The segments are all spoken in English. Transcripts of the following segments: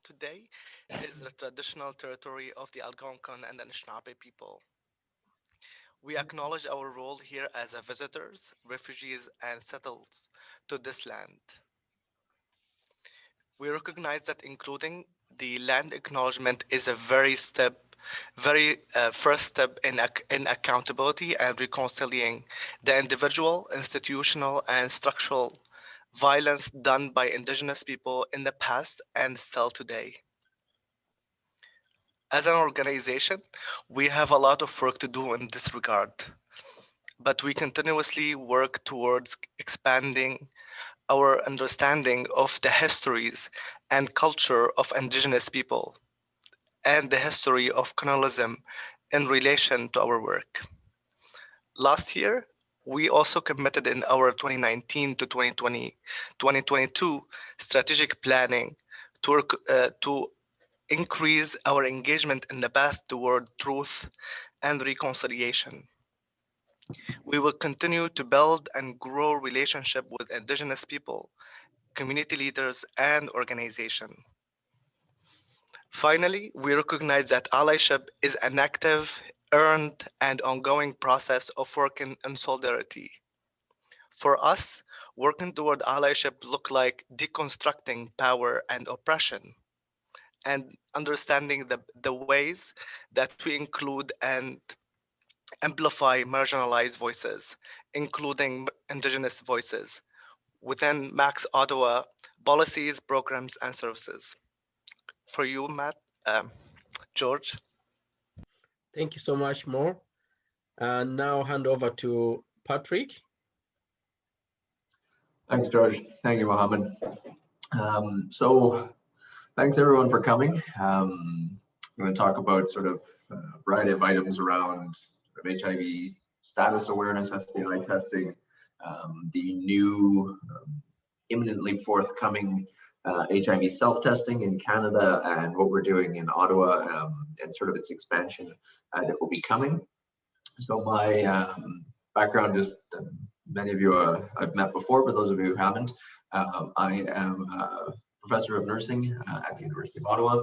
today is the traditional territory of the Algonquin and Anishinaabe people. We acknowledge our role here as a visitors, refugees, and settlers to this land. We recognize that including the land acknowledgement is a very first step in accountability and reconciling the individual, institutional, and structural violence done by Indigenous people in the past and still today. As an organization, we have a lot of work to do in this regard, but we continuously work towards expanding our understanding of the histories and culture of Indigenous people and the history of colonialism in relation to our work. Last year, we also committed in our 2019 to 2022 strategic planning to increase our engagement in the path toward truth and reconciliation. We will continue to build and grow relationship with Indigenous people, community leaders, and organizations. Finally, we recognize that allyship is an active, earned, and ongoing process of working in solidarity. For us, working toward allyship look like deconstructing power and oppression and understanding the ways that we include and amplify marginalized voices, including Indigenous voices, within MAX Ottawa policies, programs, and services. For you, Matt, George. Thank you so much, Mo. And now hand over to Patrick. Thanks, George. Thank you, Mohammed. So thanks everyone for coming. I'm going to talk about sort of a variety of items around sort of HIV status awareness, STI testing, the new imminently forthcoming HIV self-testing in Canada, and what we're doing in Ottawa, and sort of its expansion that will be coming. So my background, just many of you I've met before, but those of you who haven't, I am a professor of nursing at the University of Ottawa.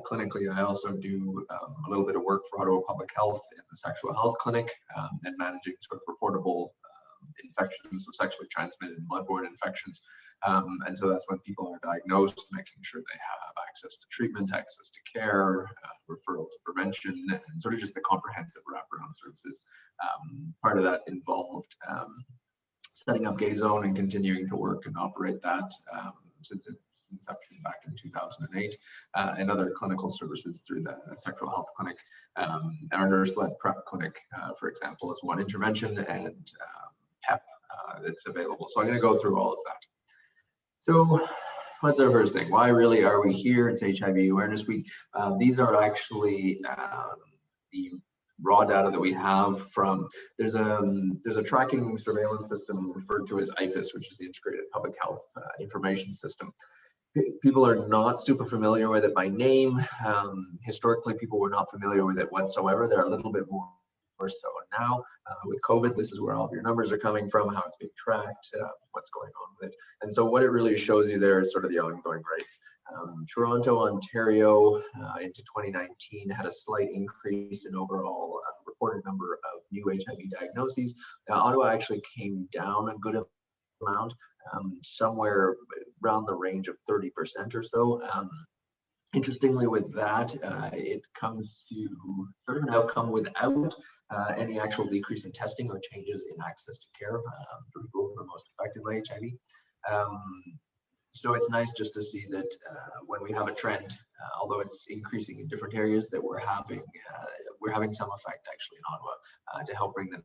Clinically, I also do a little bit of work for Ottawa Public Health in the sexual health clinic, and managing sort of reportable infections, so sexually transmitted and bloodborne infections. And so that's when people are diagnosed, making sure they have access to treatment, access to care, referral to prevention, and sort of just the comprehensive wraparound services. Part of that involved setting up Gay Zone and continuing to work and operate that since its inception back in 2008, and other clinical services through the sexual health clinic. Our nurse-led PrEP clinic, for example, is one intervention, and PEP that's available. So I'm going to go through all of that. So what's our first thing? Why really are we here? It's HIV Awareness Week. These are actually the raw data that we have from, there's a tracking surveillance system referred to as IFIS, which is the Integrated Public Health Information System. People are not super familiar with it by name. Historically, people were not familiar with it whatsoever. They're a little bit more so now. With COVID, this is where all of your numbers are coming from, how it's being tracked, what's going on with it. And so what it really shows you there is sort of the ongoing rates. Toronto, Ontario, into 2019 had a slight increase in overall reported number of new HIV diagnoses. Ottawa actually came down a good amount, somewhere around the range of 30% or so. Interestingly, with that, it comes to sort of an outcome without any actual decrease in testing or changes in access to care for people who are most affected by HIV. So it's nice just to see that when we have a trend, although it's increasing in different areas, that we're having some effect actually in Ottawa to help bring the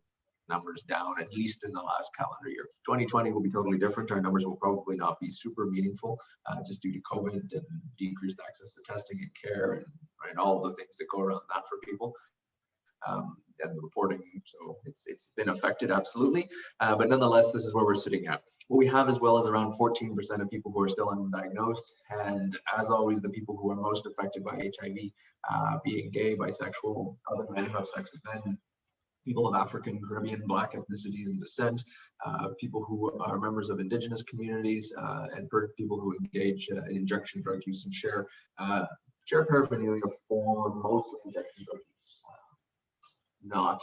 numbers down, at least in the last calendar year. 2020 will be totally different. Our numbers will probably not be super meaningful just due to COVID and decreased access to testing and care, and right, all the things that go around that for people. And the reporting, so it's been affected, absolutely. But nonetheless, this is where we're sitting at. What we have as well is around 14% of people who are still undiagnosed. And as always, the people who are most affected by HIV, being gay, bisexual, other men who have sex with men, people of African, Caribbean, Black ethnicities and descent, people who are members of Indigenous communities, and for people who engage in injection drug use and share paraphernalia for mostly injection drug use, not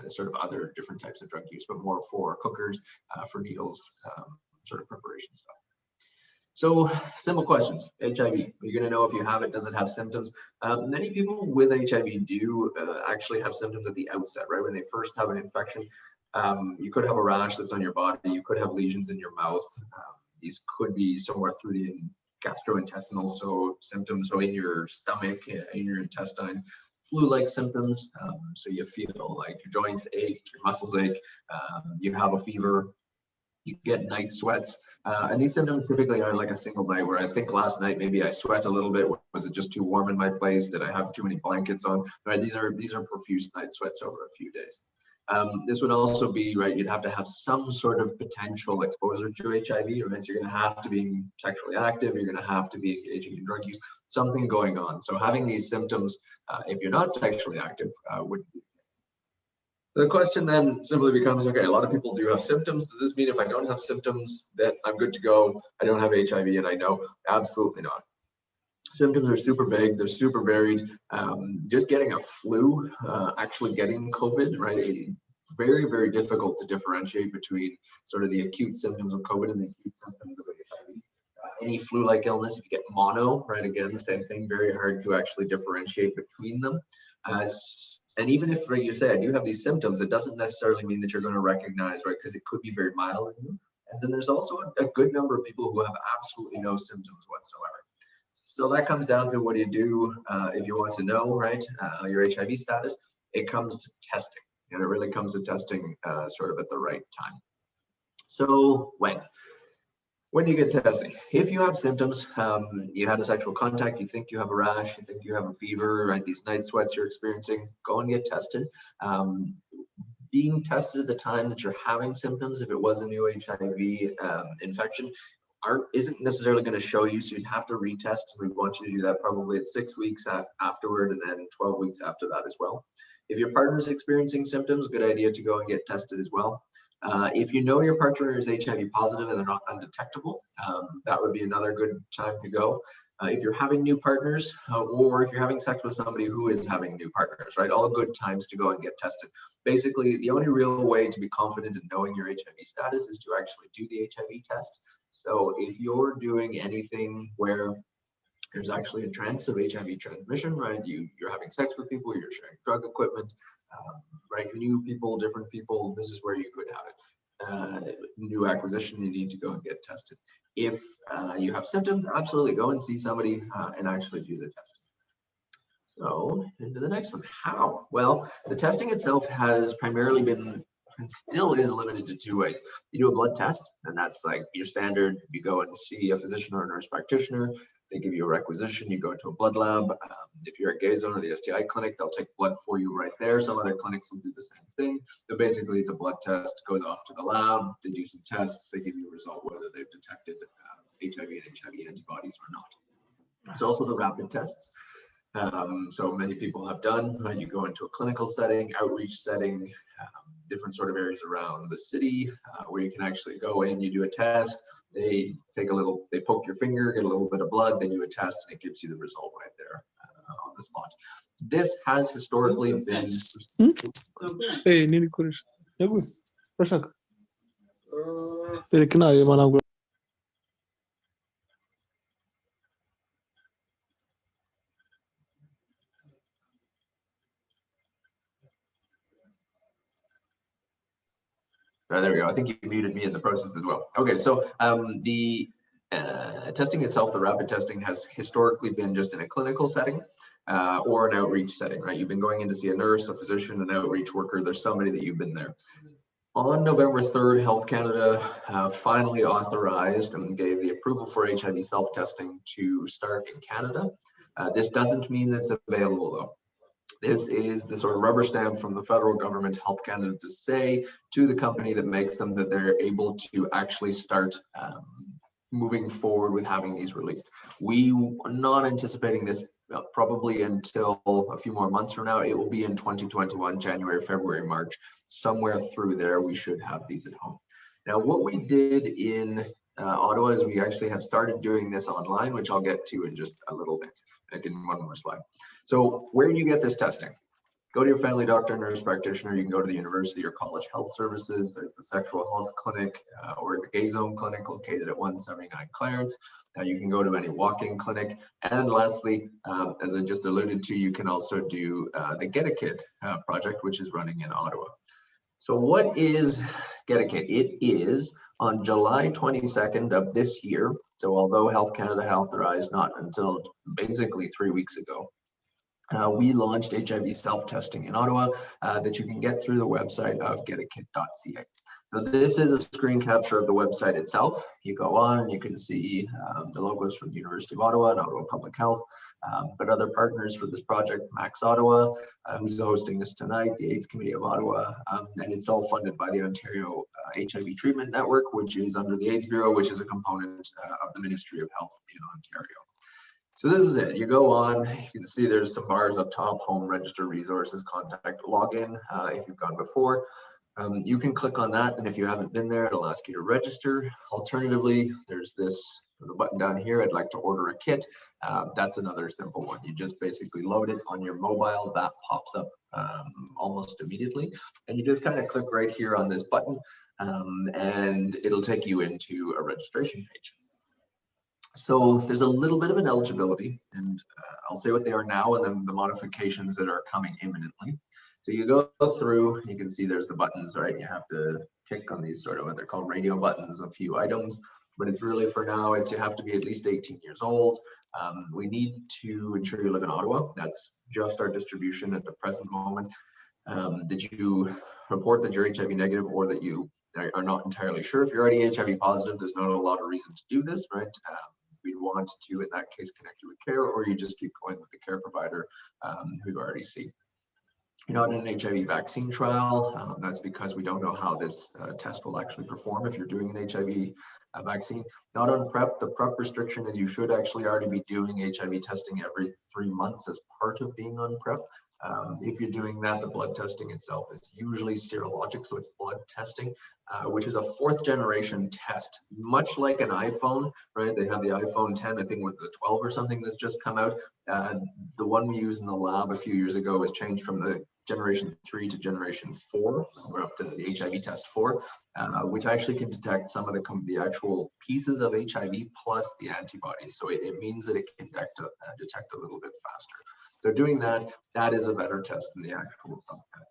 sort of other different types of drug use, but more for cookers, for needles, sort of preparation stuff. So simple questions. HIV, you're going to know if you have it, does it have symptoms? Many people with HIV do actually have symptoms at the outset, right? When they first have an infection, you could have a rash that's on your body, you could have lesions in your mouth. These could be somewhere through the gastrointestinal, so symptoms, so in your stomach, in your intestine, flu-like symptoms. So you feel like your joints ache, your muscles ache, you have a fever, you get night sweats. And these symptoms typically are like a single night where I think last night maybe I sweat a little bit. Was it just too warm in my place? Did I have too many blankets on? Right, these are profuse night sweats over a few days. This would also be, right, you'd have to have some sort of potential exposure to HIV, right? So you're going to have to be sexually active, you're going to have to be engaging in drug use, something going on. So having these symptoms, if you're not sexually active, would be. The question then simply becomes, okay, a lot of people do have symptoms. Does this mean if I don't have symptoms that I'm good to go? I don't have HIV and I know? Absolutely not. Symptoms are super vague, they're super varied. Just getting a flu, actually getting COVID, right? Very, very difficult to differentiate between sort of the acute symptoms of COVID and the acute symptoms of HIV. Any flu-like illness, if you get mono, right, again, the same thing, very hard to actually differentiate between them. And even if, like you say, I do have these symptoms, it doesn't necessarily mean that you're going to recognize, right, because it could be very mild. And then there's also a good number of people who have absolutely no symptoms whatsoever. So that comes down to what do you do if you want to know, right, your HIV status. It comes to testing, and it really comes to testing sort of at the right time. So when do you get testing? If you have symptoms, you had a sexual contact, you think you have a rash, you think you have a fever, right, these night sweats you're experiencing, go and get tested. Being tested at the time that you're having symptoms, if it was a new HIV infection, isn't necessarily going to show you, so you'd have to retest. We want you to do that probably at 6 weeks afterward, and then 12 weeks after that as well. If your partner's experiencing symptoms, good idea to go and get tested as well. If you know your partner is HIV positive and they're not undetectable, that would be another good time to go. If you're having new partners, or if you're having sex with somebody who is having new partners, right? All good times to go and get tested. Basically, the only real way to be confident in knowing your HIV status is to actually do the HIV test. So if you're doing anything where there's actually a chance of HIV transmission, right? You're having sex with people, you're sharing drug equipment, right? New people, different people, this is where you could have it. New acquisition, you need to go and get tested. If you have symptoms, absolutely go and see somebody and actually do the testing. So into the next one, how? Well, the testing itself has primarily been and still is limited to 2 ways. You do a blood test, and that's like your standard. You go and see a physician or a nurse practitioner. They give you a requisition. You go to a blood lab. If you're at Gay Zone or the STI clinic, they'll take blood for you right there. Some other clinics will do the same thing. But basically, it's a blood test, goes off to the lab. They do some tests. They give you a result whether they've detected HIV and HIV antibodies or not. There's also the rapid tests. So many people have done, right? You go into a clinical setting, outreach setting, different sort of areas around the city where you can actually go in, you do a test, they poke your finger, get a little bit of blood, they do a test, and it gives you the result right there on the spot. This has historically been... there we go. I think you muted me in the process as well. Okay, so the testing itself, the rapid testing, has historically been just in a clinical setting or an outreach setting, right? You've been going in to see a nurse, a physician, an outreach worker. There's somebody that you've been there. On November 3rd, Health Canada finally authorized and gave the approval for HIV self-testing to start in Canada. This doesn't mean it's available though. This is the sort of rubber stamp from the federal government, Health Canada, to say to the company that makes them that they're able to actually start moving forward with having these released. We are not anticipating this probably until a few more months from now. It will be in 2021, January, February, March, somewhere through there, we should have these at home. Now, what we did in Ottawa is we actually have started doing this online, which I'll get to in just a little bit, like in one more slide. So where do you get this testing? Go to your family doctor, nurse practitioner. You can go to the university or college health services. There's the sexual health clinic or the gay zone clinic located at 179 Clarence. Now you can go to any walk-in clinic. And lastly, as I just alluded to, you can also do the GetaKit project, which is running in Ottawa. So what is GetaKit? It is on July 22nd of this year. So although Health Canada authorized not until basically 3 weeks ago, we launched HIV self-testing in Ottawa that you can get through the website of getakit.ca. So this is a screen capture of the website itself. You go on and you can see the logos from the University of Ottawa and Ottawa Public Health, but other partners for this project, MAX Ottawa, who's hosting this tonight, the AIDS Committee of Ottawa, and it's all funded by the Ontario HIV Treatment Network, which is under the AIDS Bureau, which is a component of the Ministry of Health in Ontario. So this is it. You go on, you can see there's some bars up top: home, register, resources, contact, login. If you've gone before, you can click on that, and if you haven't been there, it'll ask you to register. Alternatively, there's this button down here, I'd like to order a kit. That's another simple one. You just basically load it on your mobile. That pops up almost immediately, and you just kind of click right here on this button, and it'll take you into a registration page. So there's a little bit of an eligibility, and I'll say what they are now and then the modifications that are coming imminently. So you go through, you can see there's the buttons, right? You have to tick on these sort of what they're called radio buttons, a few items, but it's really for now, it's you have to be at least 18 years old. We need to ensure you live in Ottawa. That's just our distribution at the present moment. Did you report that you're HIV negative or that you are not entirely sure? If you're already HIV positive, there's not a lot of reason to do this, right? We'd want to, in that case, connect you with care, or you just keep going with the care provider who you already see. You're not in an HIV vaccine trial. That's because we don't know how this test will actually perform if you're doing an HIV vaccine. Not on PrEP. The PrEP restriction is you should actually already be doing HIV testing every 3 months as part of being on PrEP. If you're doing that, the blood testing itself is usually serologic, so it's blood testing, which is a 4th generation test, much like an iPhone, right? They have the iPhone 10, I think with the 12 or something that's just come out. The one we used in the lab a few years ago was changed from the generation 3 to generation 4. We're up to the HIV test 4, which actually can detect some of the actual pieces of HIV plus the antibodies. So it means that it can detect a little bit faster. So doing that is a better test than the actual test.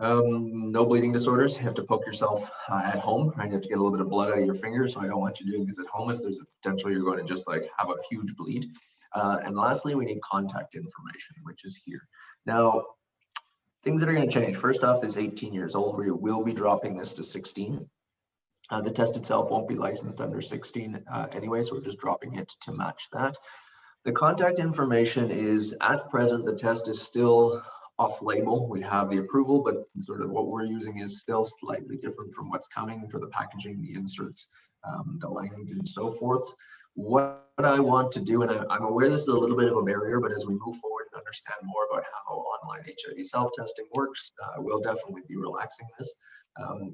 No bleeding disorders. You have to poke yourself at home, right? You have to get a little bit of blood out of your fingers. So I don't want you doing this at home if there's a potential you're going to just like have a huge bleed. And lastly, we need contact information, which is here. Now, things that are going to change. First off, is 18 years old. We will be dropping this to 16. The test itself won't be licensed under 16 anyway, so we're just dropping it to match that. The contact information is, at present, the test is still off-label. We have the approval, but sort of what we're using is still slightly different from what's coming for the packaging, the inserts, the language, and so forth. What I want to do, and I'm aware this is a little bit of a barrier, but as we move forward and understand more about how online HIV self-testing works, we'll definitely be relaxing this.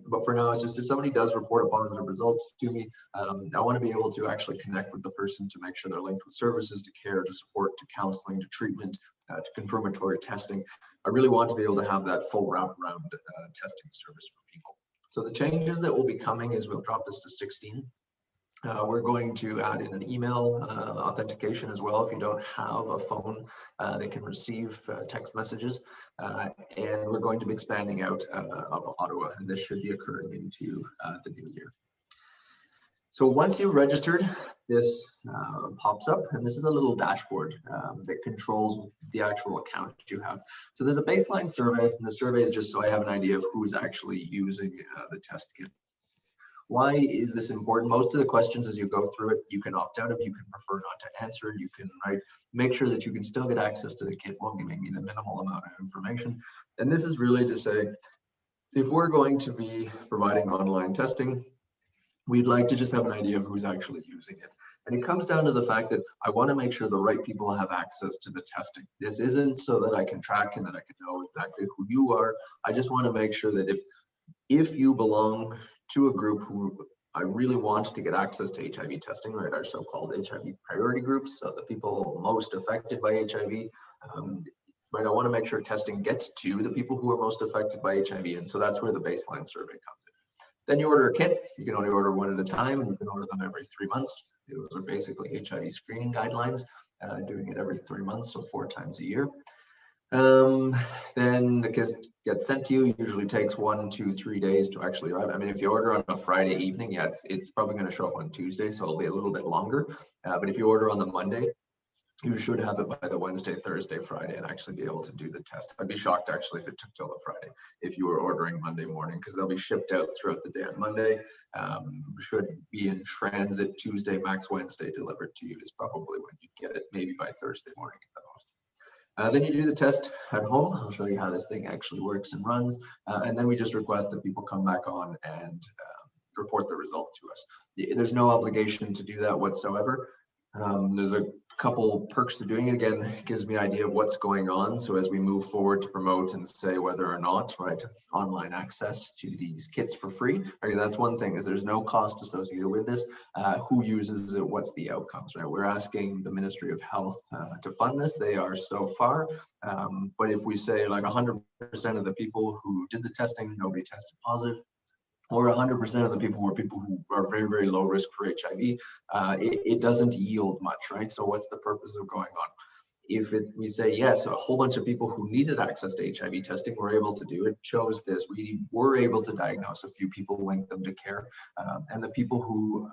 But for now, it's just if somebody does report a positive result to me, I want to be able to actually connect with the person to make sure they're linked with services, to care, to support, to counseling, to treatment, to confirmatory testing. I really want to be able to have that full wraparound testing service for people. So the changes that will be coming is we'll drop this to 16. We're going to add in an email authentication as well. If you don't have a phone, they can receive text messages. And we're going to be expanding out of Ottawa, and this should be occurring into the new year. So once you've registered, this pops up, and this is a little dashboard that controls the actual account that you have. So there's a baseline survey, and the survey is just so I have an idea of who's actually using the test kit. Why is this important? Most of the questions as you go through it, you can opt out of, you can prefer not to answer, you can make sure that you can still get access to the kit while giving me the minimal amount of information. And this is really to say, if we're going to be providing online testing, we'd like to just have an idea of who's actually using it. And it comes down to the fact that I want to make sure the right people have access to the testing. This isn't so that I can track and that I can know exactly who you are. I just want to make sure that if you belong to a group who I really want to get access to HIV testing, right, our so-called HIV priority groups, so the people most affected by HIV, right, I want to make sure testing gets to the people who are most affected by HIV, and so that's where the baseline survey comes in. Then you order a kit. You can only order one at a time, and you can order them every 3 months. Those are basically HIV screening guidelines, doing it every 3 months, so 4 times a year. Then the kit gets sent to you. Usually takes 1, 2, 3 days to actually arrive. I mean, if you order on a Friday evening, yeah, it's probably going to show up on Tuesday, so it'll be a little bit longer. But if you order on the Monday, you should have it by the Wednesday, Thursday, Friday, and actually be able to do the test. I'd be shocked actually if it took till the Friday if you were ordering Monday morning, because they'll be shipped out throughout the day on Monday. Should be in transit Tuesday, max Wednesday, delivered to you is probably when you get it, maybe by Thursday morning at the most. Then you do the test at home. I'll show you how this thing actually works and runs. And then we just request that people come back on and report the result to us. There's no obligation to do that whatsoever. There's a couple perks to doing it. Again, it gives me an idea of what's going on. So as we move forward to promote and say whether or not, right, online access to these kits for free. Okay, that's one thing, is there's no cost associated with this. Who uses it? What's the outcomes, right? We're asking the Ministry of Health to fund this. They are so far. But if we say like 100% of the people who did the testing, nobody tested positive, or 100% of the people were people who are very, very low risk for HIV, it doesn't yield much, right? So what's the purpose of going on? If we say, yes, a whole bunch of people who needed access to HIV testing were able to do it, shows this. We were able to diagnose a few people, link them to care, and the people who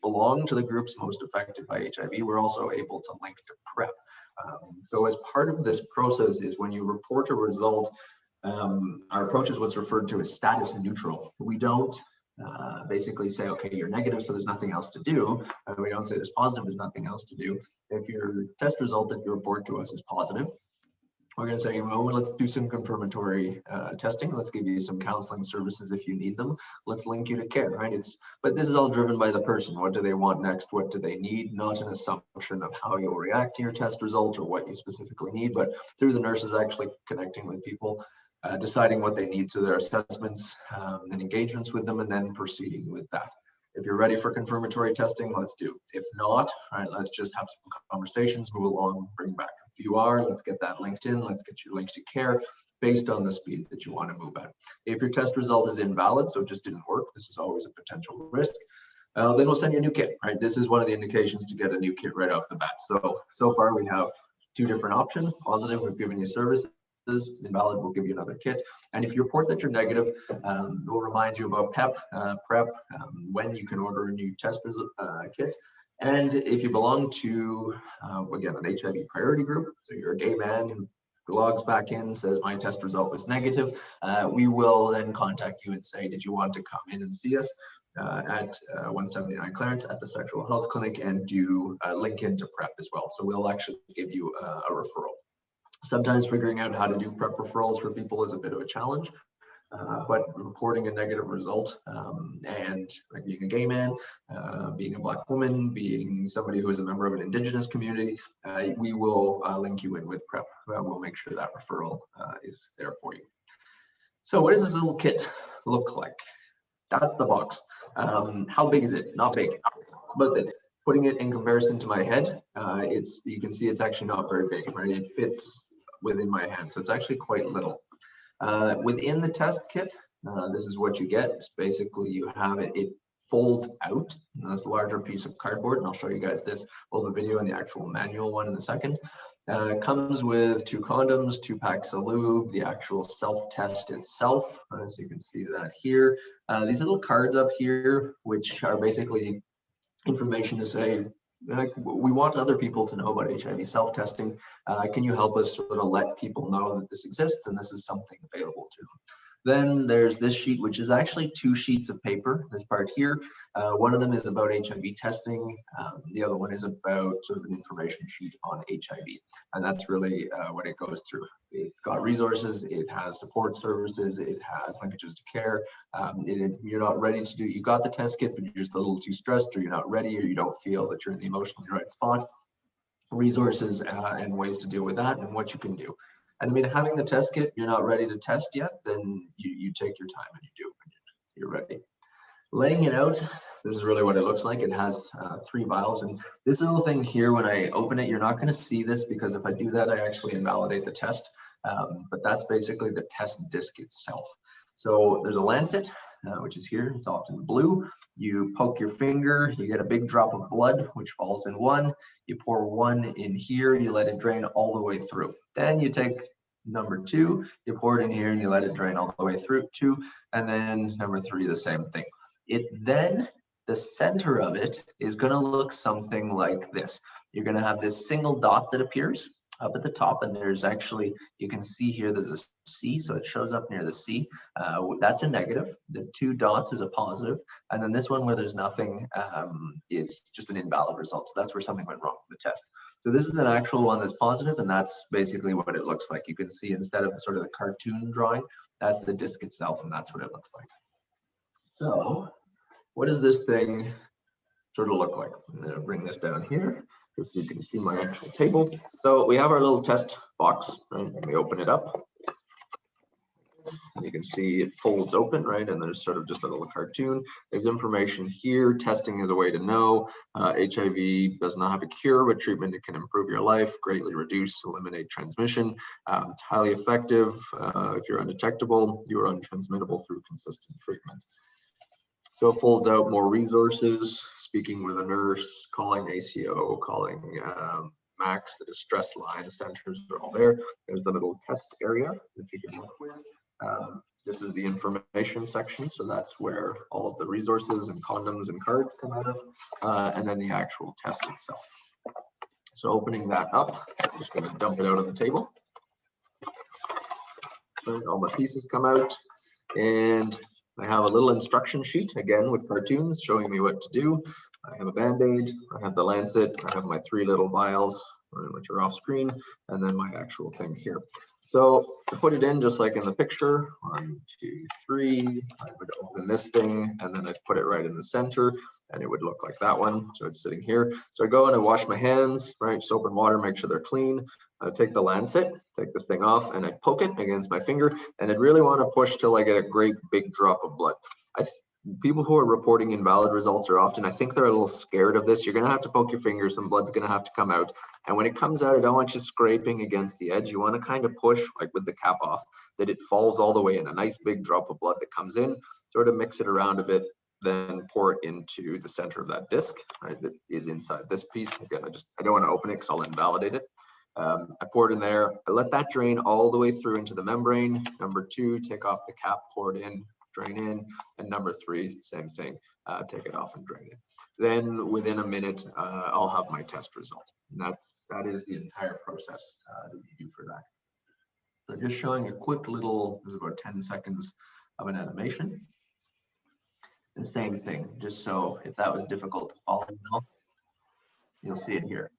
belong to the groups most affected by HIV were also able to link to PrEP. So as part of this process is when you report a result, our approach is what's referred to as status neutral. We don't basically say, okay, you're negative, so there's nothing else to do. We don't say there's positive, there's nothing else to do. If your test result that you report to us is positive, we're going to say, well, let's do some confirmatory testing. Let's give you some counseling services if you need them. Let's link you to care, right? But this is all driven by the person. What do they want next? What do they need? Not an assumption of how you'll react to your test result or what you specifically need, but through the nurses actually connecting with people, deciding what they need to their assessments and engagements with them, and then proceeding with that. If you're ready for confirmatory testing, let's do. If not, all right, let's just have some conversations, move along, bring back. If you are, let's get that linked in. Let's get you linked to care based on the speed that you want to move at. If your test result is invalid, so it just didn't work, this is always a potential risk, then we'll send you a new kit, right? This is one of the indications to get a new kit right off the bat. So far we have 2 different options. Positive, we've given you services. Invalid, we'll give you another kit. And if you report that you're negative, we'll remind you about PrEP, when you can order a new test kit. And if you belong to, again, an HIV priority group, so you're a gay man who logs back in, says my test result was negative, we will then contact you and say, did you want to come in and see us at 179 Clarence at the Sexual Health Clinic, and do link into PrEP as well. So we'll actually give you a referral. Sometimes figuring out how to do PrEP referrals for people is a bit of a challenge, but reporting a negative result and like being a gay man, being a Black woman, being somebody who is a member of an Indigenous community, we will link you in with PrEP. We'll make sure that referral is there for you. So what does this little kit look like? That's the box. How big is it? Not big. It's about this. Putting it in comparison to my head, you can see it's actually not very big, right? It fits within my hand, so it's actually quite little. Within the test kit, this is what you get. It's basically you have it folds out. That's a larger piece of cardboard, and I'll show you guys this, both the video and the actual manual one in a second. It comes with 2 condoms, 2 packs of lube, the actual self-test itself, as you can see that here. These little cards up here, which are basically information to say, we want other people to know about HIV self-testing. Can you help us sort of let people know that this exists and this is something available to them? Then there's this sheet, which is actually 2 sheets of paper, this part here. One of them is about HIV testing. The other one is about sort of an information sheet on HIV. And that's really what it goes through. It's got resources, it has support services, it has linkages to care. You're not ready to do, you got the test kit, but you're just a little too stressed, or you're not ready, or you don't feel that you're in the emotionally right spot. Resources and ways to deal with that and what you can do. And I mean, having the test kit, you're not ready to test yet, then you take your time and you do it when you're ready. Laying it out, this is really what it looks like. It has 3 vials, and this little thing here, when I open it, you're not going to see this because if I do that, I actually invalidate the test. But that's basically the test disc itself. So there's a lancet, which is here. It's often blue. You poke your finger, you get a big drop of blood, which falls in one. You pour one in here, you let it drain all the way through. Then you take number 2, you pour it in here and you let it drain all the way through 2. And then number 3, the same thing. Then the center of it is going to look something like this. You're going to have this single dot that appears up at the top, and there's actually, you can see here there's a C, so it shows up near the C. That's a negative. The 2 dots is a positive, and then this one where there's nothing is just an invalid result. So that's where something went wrong with the test. So this is an actual one that's positive, and that's basically what it looks like. You can see instead of sort of the cartoon drawing, that's the disc itself, and that's what it looks like. So what does this thing sort of look like? I'm going to bring this down here just so you can see my actual table. So we have our little test box, right? And we open it up. You can see it folds open, right? And there's sort of just a little cartoon. There's information here. Testing is a way to know. HIV does not have a cure, but treatment it can improve your life, greatly reduce, eliminate transmission. It's highly effective. If you're undetectable, you are untransmittable through consistent treatment. So it folds out more resources, speaking with a nurse, calling ACO, calling MAX, the distress line centers are all there. There's the little test area that you can work with. This is the information section, so that's where all of the resources and condoms and cards come out of, and then the actual test itself. So opening that up, I'm just going to dump it out on the table. And all my pieces come out, and I have a little instruction sheet, again, with cartoons showing me what to do. I have a Band-Aid, I have the lancet, I have my 3 little vials, which are off screen, and then my actual thing here. So to put it in just like in the picture, 1, 2, 3, I would open this thing, and then I'd put it right in the center, and it would look like that one. So it's sitting here. So I go and I wash my hands, right? Soap and water, make sure they're clean. I take the lancet, take this thing off, and I poke it against my finger, and I'd really want to push till I get a great big drop of blood. People who are reporting invalid results are often, I think they're a little scared of this. You're going to have to poke your finger, some blood's going to have to come out. And when it comes out, I don't want you scraping against the edge. You want to kind of push, like with the cap off, that it falls all the way in, a nice big drop of blood that comes in, sort of mix it around a bit, then pour it into the center of that disc, right, that is inside this piece. Again, I don't want to open it because I'll invalidate it. I pour it in there. I let that drain all the way through into the membrane. Number 2, take off the cap, pour it in, drain in, and number 3, same thing, take it off and drain it. Then within a minute, I'll have my test result. And that is the entire process that you do for that. So just showing a quick little, this is about 10 seconds of an animation. The same thing, just so if that was difficult to follow, you'll see it here.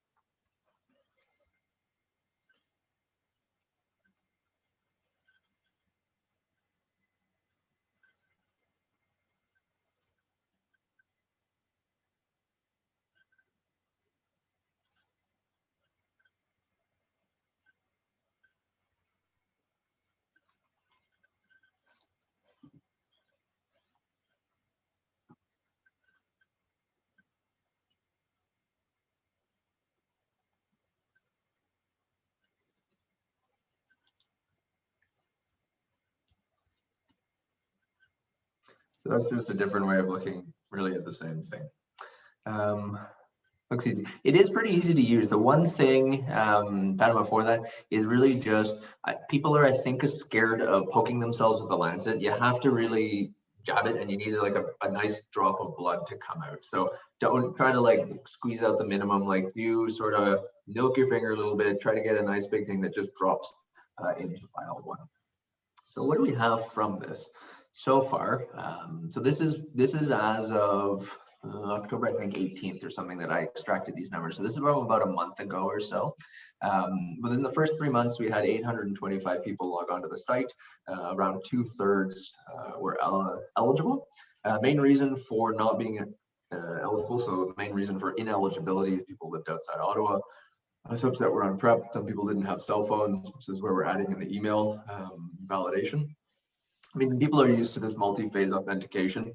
So that's just a different way of looking really at the same thing. Looks easy. It is pretty easy to use. The one thing, Fatima, for that is really just, people are, I think, scared of poking themselves with the lancet. You have to really jab it, and you need like a nice drop of blood to come out. So don't try to like squeeze out the minimum. Like you sort of milk your finger a little bit, try to get a nice big thing that just drops into vial 1. So what do we have from this so far? So this is as of October, I think 18th or something, that I extracted these numbers. So this is about a month ago or so. Within the first 3 months, we had 825 people log onto the site. Around 2/3 were eligible. Main reason for not being eligible, so the main reason for ineligibility is people lived outside Ottawa. Subs that were on prep, some people didn't have cell phones, which is where we're adding in the email validation. I mean, people are used to this multi-phase authentication.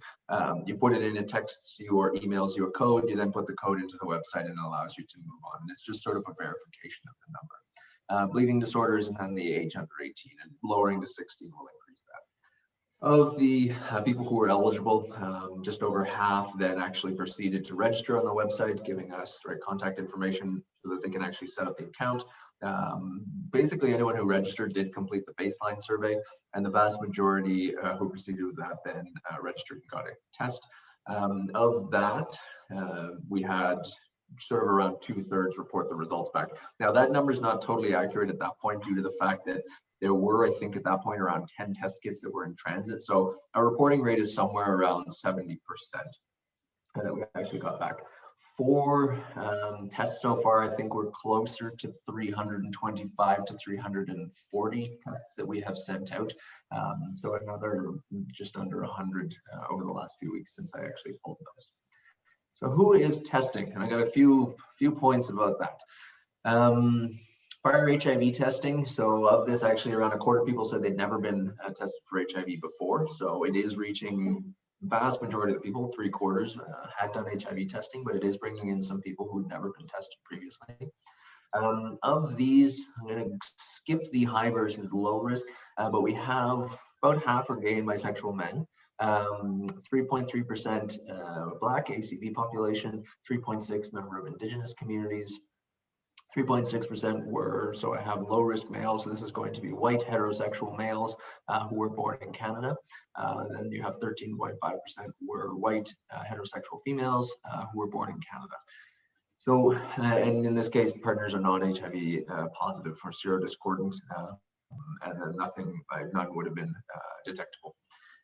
You put it in, it texts you or emails you a code, you then put the code into the website and it allows you to move on. And it's just sort of a verification of the number. Bleeding disorders and then the age under 18, and lowering to 16 will increase that. Of the people who were eligible, just over half then actually proceeded to register on the website, giving us contact information so that they can actually set up the account. Basically, anyone who registered did complete the baseline survey, and the vast majority who proceeded with that then registered and got a test. Of that, we had sort of around 2/3 report the results back. Now that number is not totally accurate at that point due to the fact that there were, I think at that point, around 10 test kits that were in transit. So our reporting rate is somewhere around 70% that we actually got back. For tests so far, I think we're closer to 325 to 340 tests that we have sent out. So another just under 100 over the last few weeks since I actually pulled those. So who is testing? And I got a few points about that. Prior HIV testing. So of this, actually around a quarter of people said they'd never been tested for HIV before. So it is reaching vast majority of the people, 3/4 had done HIV testing, but it is bringing in some people who'd never been tested previously. Of these, I'm going to skip the high versus low risk, but we have about half are gay and bisexual men. 3.3% Black ACP population, 3.6% member of Indigenous communities, 3.6% were, so I have low risk males, so this is going to be white heterosexual males who were born in Canada. Then you have 13.5% were white heterosexual females who were born in Canada. So, and in this case, partners are non-HIV positive for serodiscordant, and then none would have been detectable.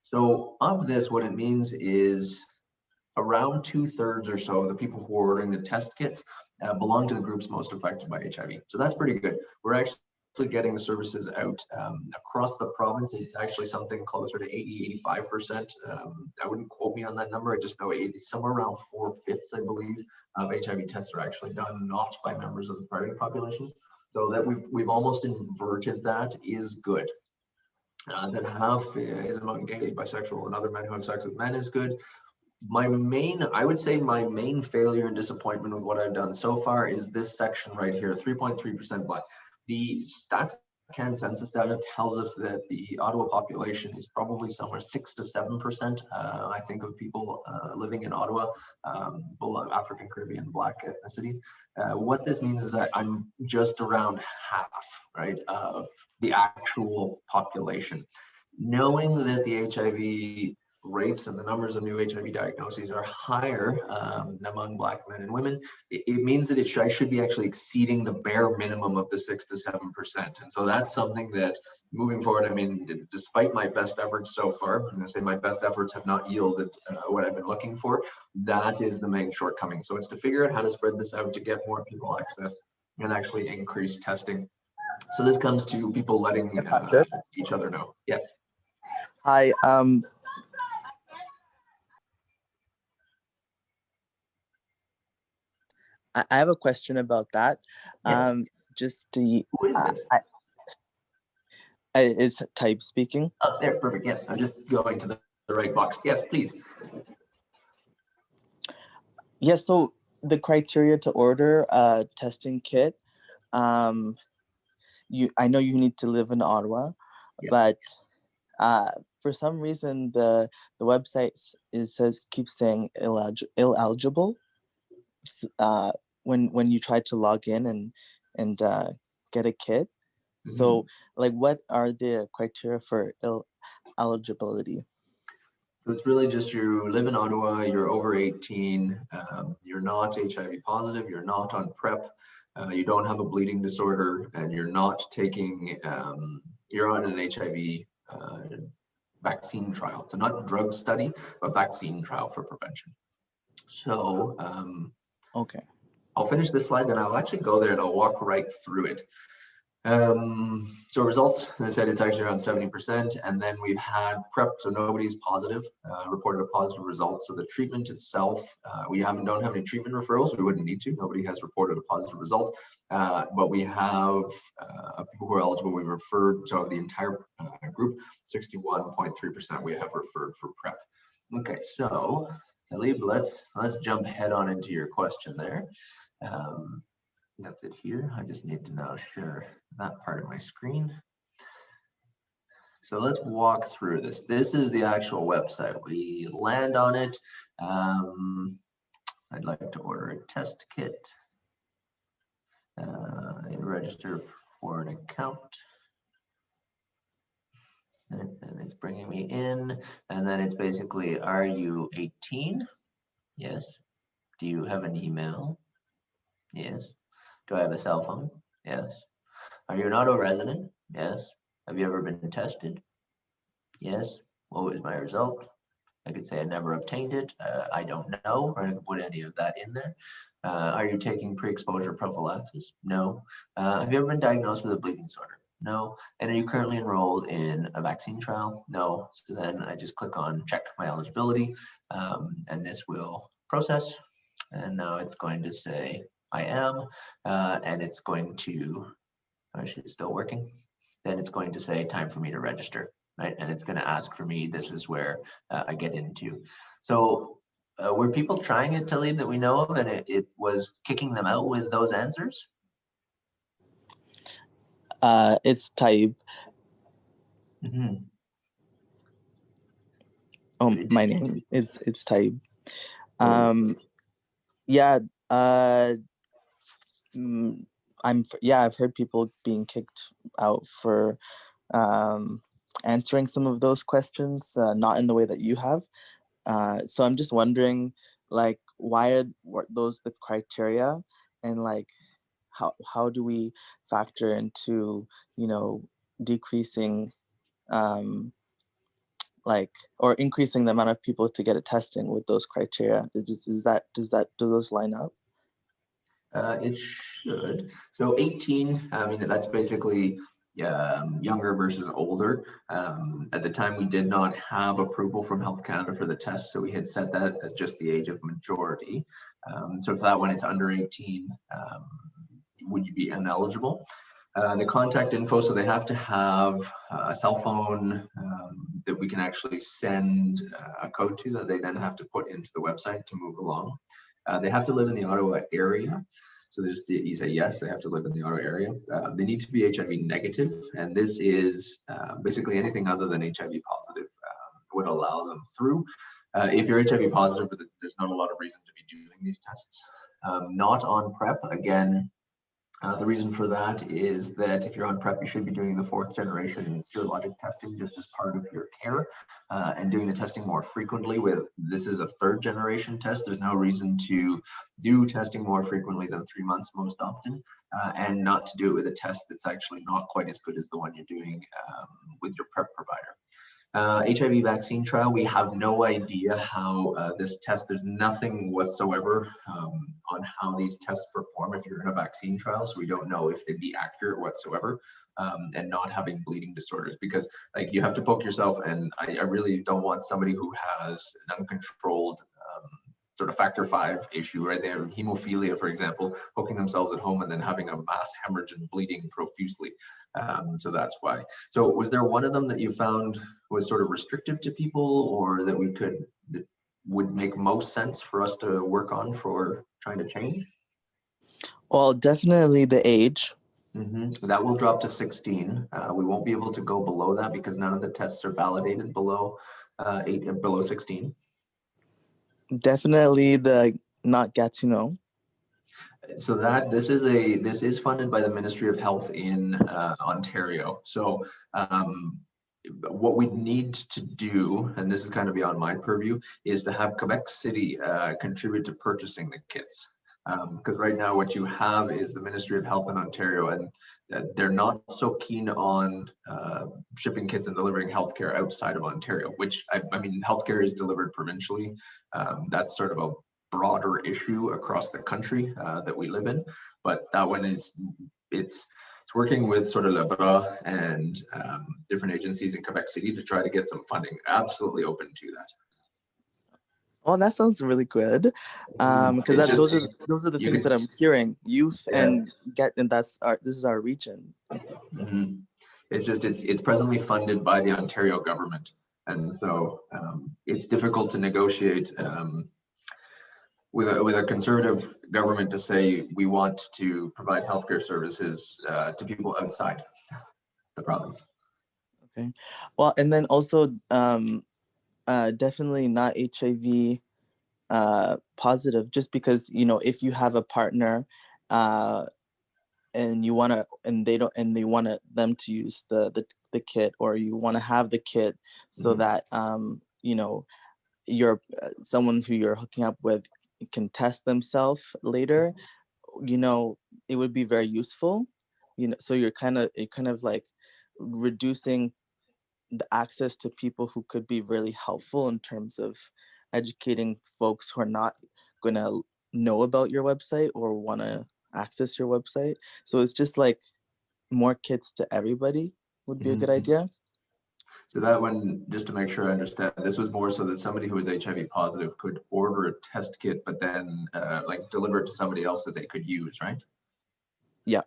So of this, what it means is around 2/3 or so of the people who are ordering the test kits belong to the groups most affected by HIV. So that's pretty good. We're actually getting the services out across the province. It's actually something closer to 80-85%. I wouldn't quote me on that number. I just know it's somewhere around 4/5, I believe, of HIV tests are actually done not by members of the priority populations. So that we've almost inverted that is good. Then half is among gay, bisexual, and other men who have sex with men is good. I would say my main failure and disappointment with what I've done so far is this section right here, 3.3% Black. The Stats Can census data tells us that the Ottawa population is probably somewhere 6 to 7%, I think, of people living in Ottawa, below African, Caribbean, Black ethnicities. What this means is that I'm just around half, right, of the actual population. Knowing that the HIV rates and the numbers of new HIV diagnoses are higher among Black men and women, it means that I should be actually exceeding the bare minimum of the 6 to 7%. And so that's something that moving forward, I mean, despite my best efforts so far, I'm going to say my best efforts have not yielded what I've been looking for. That is the main shortcoming. So it's to figure out how to spread this out to get more people access and actually increase testing. So this comes to people letting each other know. Yes. Hi. I have a question about that. Yes. Just the Who is this? It's Type speaking. Oh, there, perfect. Yes, I'm just going to the right box. Yes, please. Yes. So the criteria to order a testing kit. I know you need to live in Ottawa, Yeah. but for some reason the website keeps saying ineligible. When you try to log in and get a kit. Mm-hmm. So like, what are the criteria for eligibility? So it's really just you live in Ottawa, you're over 18, you're not HIV positive, you're not on PrEP, you don't have a bleeding disorder, and you're not taking, you're on an HIV vaccine trial. So not drug study, but vaccine trial for prevention. So Okay. I'll finish this slide, then I'll actually go there and I'll walk right through it. So results, as I said, it's actually around 70%. And then we've had PrEP, so nobody's positive, reported a positive result. So the treatment itself, we don't have any treatment referrals. We wouldn't need to. Nobody has reported a positive result. But we have people who are eligible. We referred to the entire group, 61.3% we have referred for PrEP. Okay, so Talib, let's jump head on into your question there. That's it here. I just need to now share that part of my screen. So let's walk through this. This is the actual website. We land on it. I'd like to order a test kit. Register for an account. And it's bringing me in. And then it's basically, are you 18? Yes. Do you have an email? Yes. Do I have a cell phone? Yes. Are you an auto resident? Yes. Have you ever been tested? Yes. What was my result? I could say I never obtained it. I don't know, or I could put any of that in there. Are you taking pre-exposure prophylaxis? No. Have you ever been diagnosed with a bleeding disorder? No. And are you currently enrolled in a vaccine trial? No. So then I just click on check my eligibility, and this will process. And now it's going to say I am, and it's going to, actually it's still working. Then it's going to say time for me to register, right? And it's going to ask for me, this is where I get into. So were people trying it, Talib, that we know of, and it was kicking them out with those answers? It's Taib. Mm-hmm. My name is Taib. Yeah. I've heard people being kicked out for answering some of those questions, not in the way that you have. So I'm just wondering, like, why are those the criteria, and like, how do we factor into, decreasing, or increasing the amount of people to get a testing with those criteria? Do those line up? It should. So 18, I mean, that's basically younger versus older. At the time, we did not have approval from Health Canada for the test, so we had set that at just the age of majority. So for that one, it's under 18, would you be ineligible? The contact info, so they have to have a cell phone that we can actually send a code to, that they then have to put into the website to move along. They have to live in the Ottawa area. So you say yes, they have to live in the Ottawa area. They need to be HIV negative, and this is basically anything other than HIV positive would allow them through. If you're HIV positive, there's not a lot of reason to be doing these tests. Not on PrEP, again, the reason for that is that if you're on PrEP, you should be doing the 4th generation serologic testing just as part of your care, and doing the testing more frequently. This is a 3rd generation test. There's no reason to do testing more frequently than 3 months most often, and not to do it with a test that's actually not quite as good as the one you're doing with your PrEP provider. HIV vaccine trial, we have no idea how this test, there's nothing whatsoever on how these tests perform if you're in a vaccine trial, so we don't know if they'd be accurate whatsoever, and not having bleeding disorders, because like you have to poke yourself, and I really don't want somebody who has an uncontrolled sort of factor 5 issue right there, hemophilia, for example, poking themselves at home and then having a mass hemorrhage and bleeding profusely. So that's why. So was there one of them that you found was sort of restrictive to people, or that would make most sense for us to work on for trying to change? Well, definitely the age. Mm-hmm. That will drop to 16. We won't be able to go below that because none of the tests are validated below 16. Definitely the not Gatineau. So this is funded by the Ministry of Health in Ontario. So what we need to do, and this is kind of beyond my purview, is to have Quebec City contribute to purchasing the kits. Because right now what you have is the Ministry of Health in Ontario, and they're not so keen on shipping kits and delivering healthcare outside of Ontario, which I mean, healthcare is delivered provincially. That's sort of a broader issue across the country that we live in, but that one is, it's working with sort of Le Bras and different agencies in Quebec City to try to get some funding. Absolutely open to that. Oh, that sounds really good. Because those are the things that I'm hearing. Youth and this is our region. Mm-hmm. It's just it's presently funded by the Ontario government, and so it's difficult to negotiate with a conservative government to say we want to provide healthcare services to people outside the province. Okay, well, and then also definitely not HIV positive, just because, you know, if you have a partner and you want to, and they don't, and they want them to use the kit, or you want to have the kit so that you know, you're someone who you're hooking up with can test themselves later, you know, it would be very useful, you know. So you're kind of like reducing the access to people who could be really helpful in terms of educating folks who are not going to know about your website or want to access your website. So it's just like more kits to everybody would be a good idea. So that one, just to make sure I understand, this was more so that somebody who was HIV positive could order a test kit, but then like deliver it to somebody else that they could use, right? Yeah.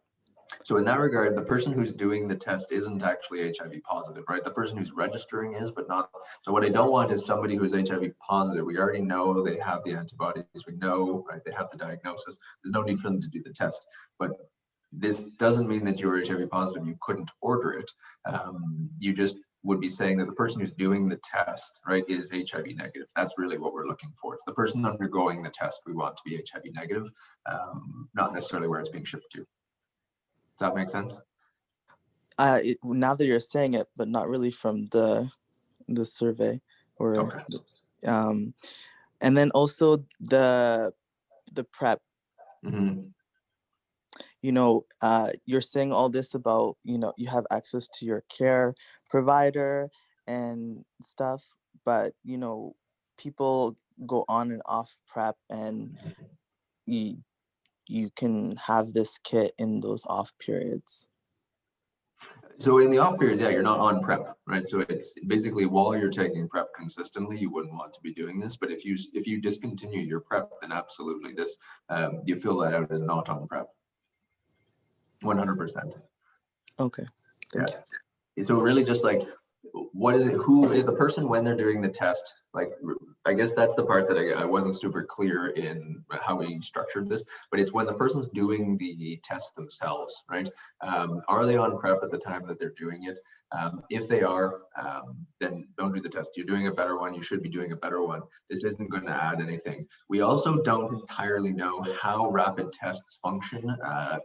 So in that regard, the person who's doing the test isn't actually HIV positive, right? The person who's registering is, but not. So what I don't want is somebody who's HIV positive. We already know they have the antibodies. We know, right, they have the diagnosis. There's no need for them to do the test. But this doesn't mean that you're HIV positive, you couldn't order it. You just would be saying that the person who's doing the test, right, is HIV negative. That's really what we're looking for. It's the person undergoing the test we want to be HIV negative, not necessarily where it's being shipped to. Does that make sense? Now that you're saying it, but not really from the survey, or okay. And then also the PrEP. You know, you're saying all this about, you know, you have access to your care provider and stuff, but, you know, people go on and off PrEP, and you can have this kit in those off periods. So in the off periods, yeah, you're not on PrEP, right? So it's basically while you're taking PrEP consistently, you wouldn't want to be doing this. But if you discontinue your PrEP, then absolutely this you fill that out as not on PrEP. 100%. Okay. Thank you. So really just like, what is it, who is the person when they're doing the test? Like, I guess that's the part that I wasn't super clear in how we structured this, but it's when the person's doing the test themselves, right? Are they on PrEP at the time that they're doing it? If they are, then don't do the test. You're doing a better one. You should be doing a better one. This isn't going to add anything. We also don't entirely know how rapid tests function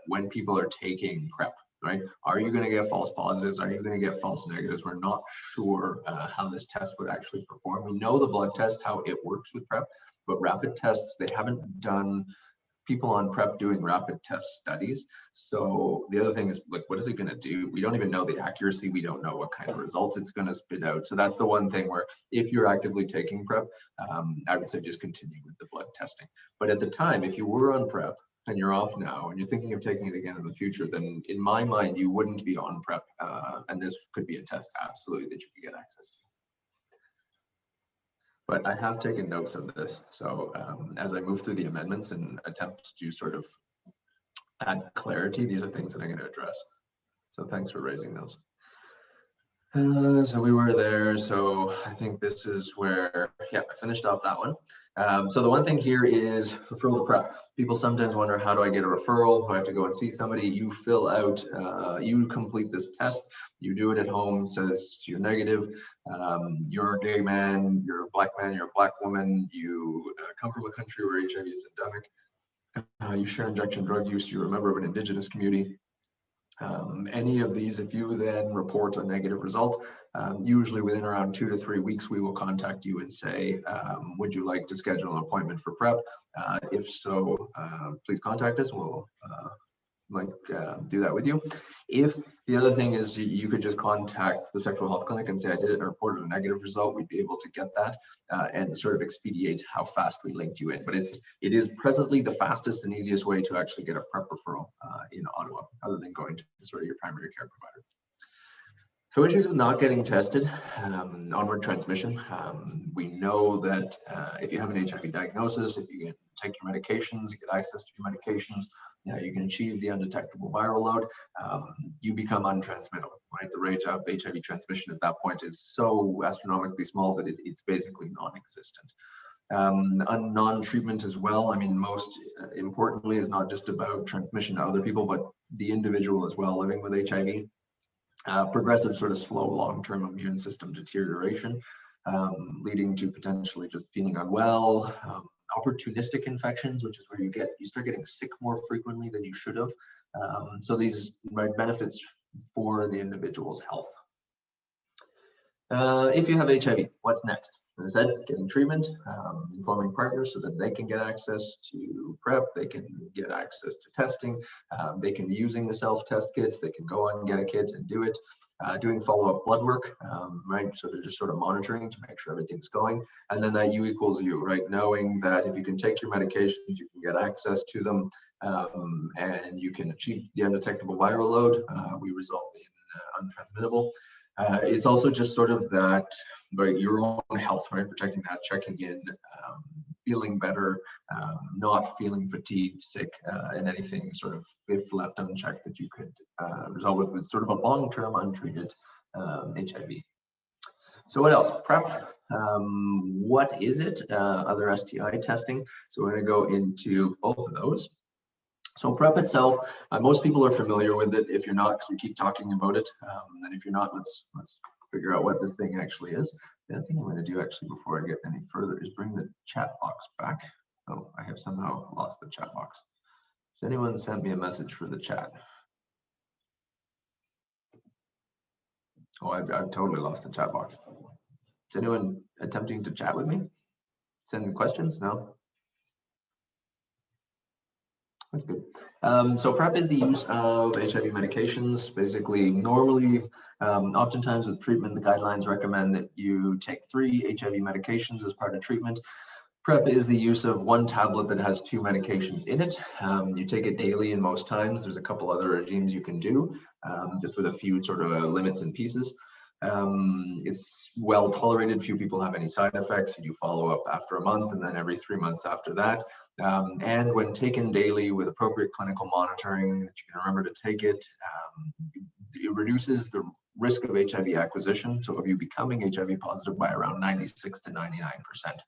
when people are taking PrEP. Right? Are you going to get false positives? Are you going to get false negatives? We're not sure how this test would actually perform. We know the blood test, how it works with PrEP, but rapid tests, they haven't done people on PrEP doing rapid test studies. So the other thing is, like, what is it going to do? We don't even know the accuracy. We don't know what kind of results it's going to spit out. So that's the one thing where if you're actively taking PrEP, I would say just continue with the blood testing. But at the time, if you were on PrEP, and you're off now and you're thinking of taking it again in the future, then in my mind, you wouldn't be on PrEP. And this could be a test, absolutely, that you could get access to. But I have taken notes of this. So as I move through the amendments and attempt to sort of add clarity, these are things that I'm going to address. So thanks for raising those. So we were there. So I think this is where, yeah, I finished off that one. So the one thing here is referral to PrEP. People sometimes wonder, how do I get a referral? Do I have to go and see somebody? You fill out, you complete this test, you do it at home, says you're negative, you're a gay man, you're a black man, you're a black woman, you come from a country where HIV is endemic, you share injection drug use, you're a member of an Indigenous community, Any of these, if you then report a negative result, usually within around 2 to 3 weeks, we will contact you and say, would you like to schedule an appointment for PrEP? If so, please contact us. We'll do that with you. If the other thing is you could just contact the sexual health clinic and say I did it and reported a negative result, we'd be able to get that and sort of expedite how fast we linked you in. But it is presently the fastest and easiest way to actually get a PrEP referral in Ottawa, other than going to sort of your primary care provider. So issues with not getting tested, onward transmission. We know that if you have an HIV diagnosis, if you take your medications, you get access to your medications, you can achieve the undetectable viral load, you become untransmittable, right? The rate of HIV transmission at that point is so astronomically small that it's basically non-existent. Non-treatment as well, I mean, most importantly is not just about transmission to other people, but the individual as well living with HIV. Progressive sort of slow long-term immune system deterioration, leading to potentially just feeling unwell, opportunistic infections, which is where you start getting sick more frequently than you should have. So these benefits for the individual's health. If you have HIV, what's next? As I said, getting treatment, informing partners so that they can get access to PrEP, they can get access to testing, they can be using the self-test kits, they can go on GetaKit and do it, doing follow-up blood work, right? So they're just sort of monitoring to make sure everything's going. And then that U equals U, right? Knowing that if you can take your medications, you can get access to them, and you can achieve the undetectable viral load, we result in untransmittable. It's also just sort of that, right, your own health, right, protecting that, checking in, feeling better, not feeling fatigued, sick, and anything sort of if left unchecked that you could resolve with sort of a long-term untreated HIV. So what else? PrEP. What is it? Other STI testing. So we're going to go into both of those. So PrEP itself, most people are familiar with it. If you're not, because we keep talking about it, and if you're not, let's figure out what this thing actually is. The other thing I'm going to do actually before I get any further is bring the chat box back. Oh, I have somehow lost the chat box. Has anyone sent me a message for the chat? Oh, I've totally lost the chat box. Is anyone attempting to chat with me? Send questions? No? That's good. So PrEP is the use of HIV medications. Basically, normally, oftentimes with treatment, the guidelines recommend that you take 3 HIV medications as part of treatment. PrEP is the use of 1 tablet that has 2 medications in it. You take it daily, and most times there's a couple other regimes you can do, just with a few sort of limits and pieces. It's well tolerated. Few people have any side effects. You do follow up after a month and then every 3 months after that. And when taken daily with appropriate clinical monitoring, that you can remember to take it, it reduces the risk of HIV acquisition. So of you becoming HIV positive by around 96 to 99%.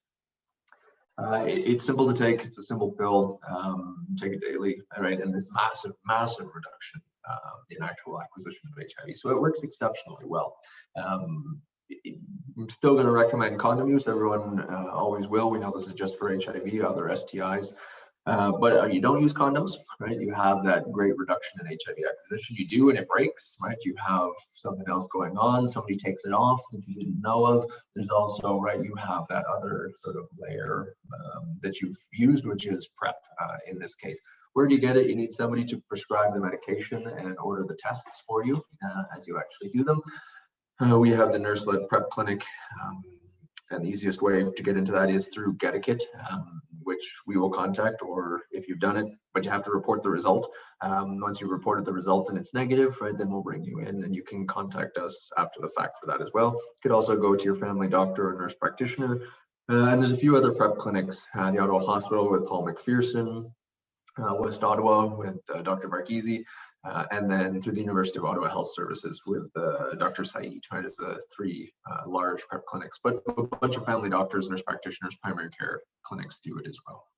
It's simple to take. It's a simple pill. Take it daily, right? And this massive reduction in actual acquisition of HIV. So it works exceptionally well. I'm still going to recommend condom use. Everyone always will. We know this is just for HIV, other STIs. But you don't use condoms, right? You have that great reduction in HIV acquisition. You do, and it breaks, right? You have something else going on. Somebody takes it off that you didn't know of. There's also, right, you have that other sort of layer that you've used, which is PrEP in this case. Where do you get it? You need somebody to prescribe the medication and order the tests for you as you actually do them. We have the nurse-led PrEP clinic. And the easiest way to get into that is through GetaKit, which we will contact, or if you've done it, but you have to report the result. Once you've reported the result and it's negative, right, then we'll bring you in and you can contact us after the fact for that as well. You could also go to your family doctor or nurse practitioner. And there's a few other PrEP clinics, the Ottawa Hospital with Paul McPherson, West Ottawa with Dr. Barghese, and then through the University of Ottawa Health Services with Dr. Saeed, right, as the 3 large PrEP clinics, but a bunch of family doctors, nurse practitioners, primary care clinics do it as well.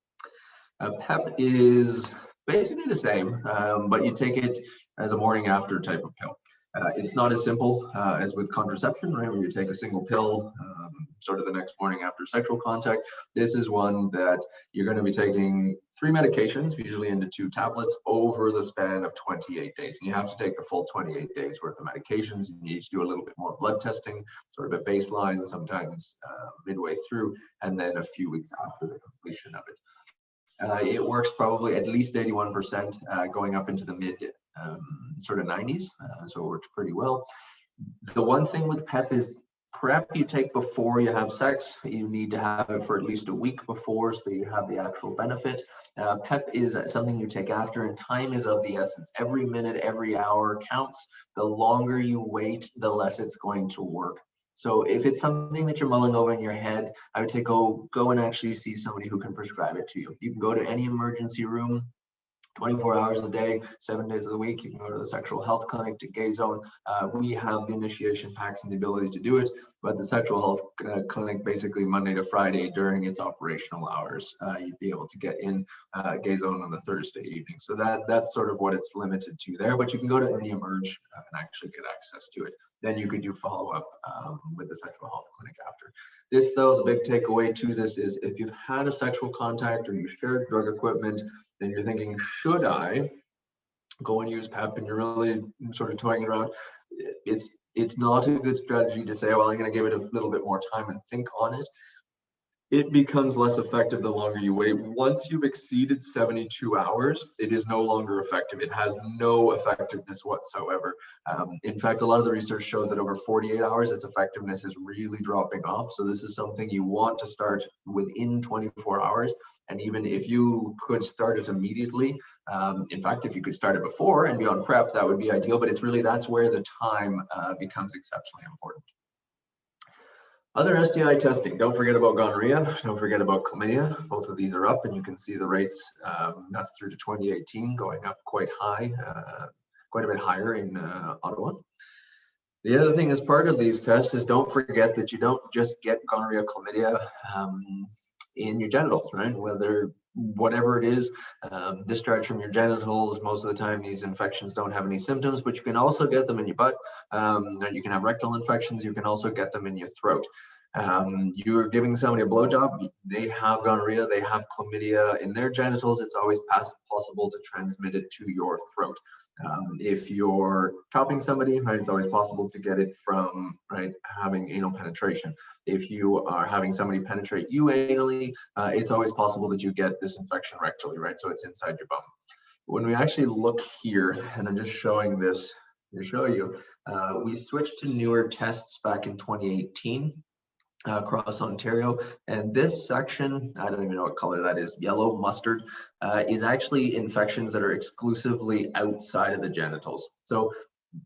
PEP is basically the same, but you take it as a morning after type of pill. It's not as simple as with contraception, right, where you take a single pill sort of the next morning after sexual contact. This is one that you're going to be taking 3 medications, usually into 2 tablets, over the span of 28 days. And you have to take the full 28 days worth of medications. You need to do a little bit more blood testing, sort of at baseline, sometimes midway through, and then a few weeks after the completion of it. It works probably at least 81%, going up into the mid sort of 90s, so it works pretty well. The one thing with PEP is PrEP you take before you have sex. You need to have it for at least a week before, so you have the actual benefit. PEP is something you take after, and time is of the essence. Every minute, every hour counts. The longer you wait, the less it's going to work. So if it's something that you're mulling over in your head, I would say go and actually see somebody who can prescribe it to you. You can go to any emergency room 24 hours a day, 7 days of the week. You can go to the sexual health clinic, to Gay Zone. We have the initiation packs and the ability to do it, but the sexual health clinic, basically Monday to Friday during its operational hours, you'd be able to get in Gay Zone on the Thursday evening. So that's sort of what it's limited to there, but you can go to any Emerge and actually get access to it. Then you could do follow-up with the sexual health clinic after. This, though, the big takeaway to this is if you've had a sexual contact or you shared drug equipment, then you're thinking, should I go and use PEP, and you're really sort of toying around, it's not a good strategy to say, well, I'm going to give it a little bit more time and think on it. It becomes less effective the longer you wait. Once you've exceeded 72 hours, it is no longer effective. It has no effectiveness whatsoever. In fact, a lot of the research shows that over 48 hours, its effectiveness is really dropping off. So this is something you want to start within 24 hours. And even if you could start it immediately, in fact, if you could start it before and be on PrEP, that would be ideal. But it's really, that's where the time becomes exceptionally important. Other STI testing, don't forget about gonorrhea, don't forget about chlamydia. Both of these are up, and you can see the rates, that's through to 2018, going up quite high, quite a bit higher in Ottawa. The other thing as part of these tests is don't forget that you don't just get gonorrhea, chlamydia in your genitals, right? Whatever it is, discharge from your genitals. Most of the time, these infections don't have any symptoms, but you can also get them in your butt. You can have rectal infections. You can also get them in your throat. You're giving somebody a blowjob, they have gonorrhea, they have chlamydia in their genitals. It's always possible to transmit it to your throat. If you're chopping somebody, right, it's always possible to get it from, right, having anal penetration. If you are having somebody penetrate you anally, it's always possible that you get this infection rectally, right? So it's inside your bum. When we actually look here, and I'm just showing this to show you, we switched to newer tests back in 2018. Across Ontario, and this section, I don't even know what color that is, yellow, mustard, is actually infections that are exclusively outside of the genitals. So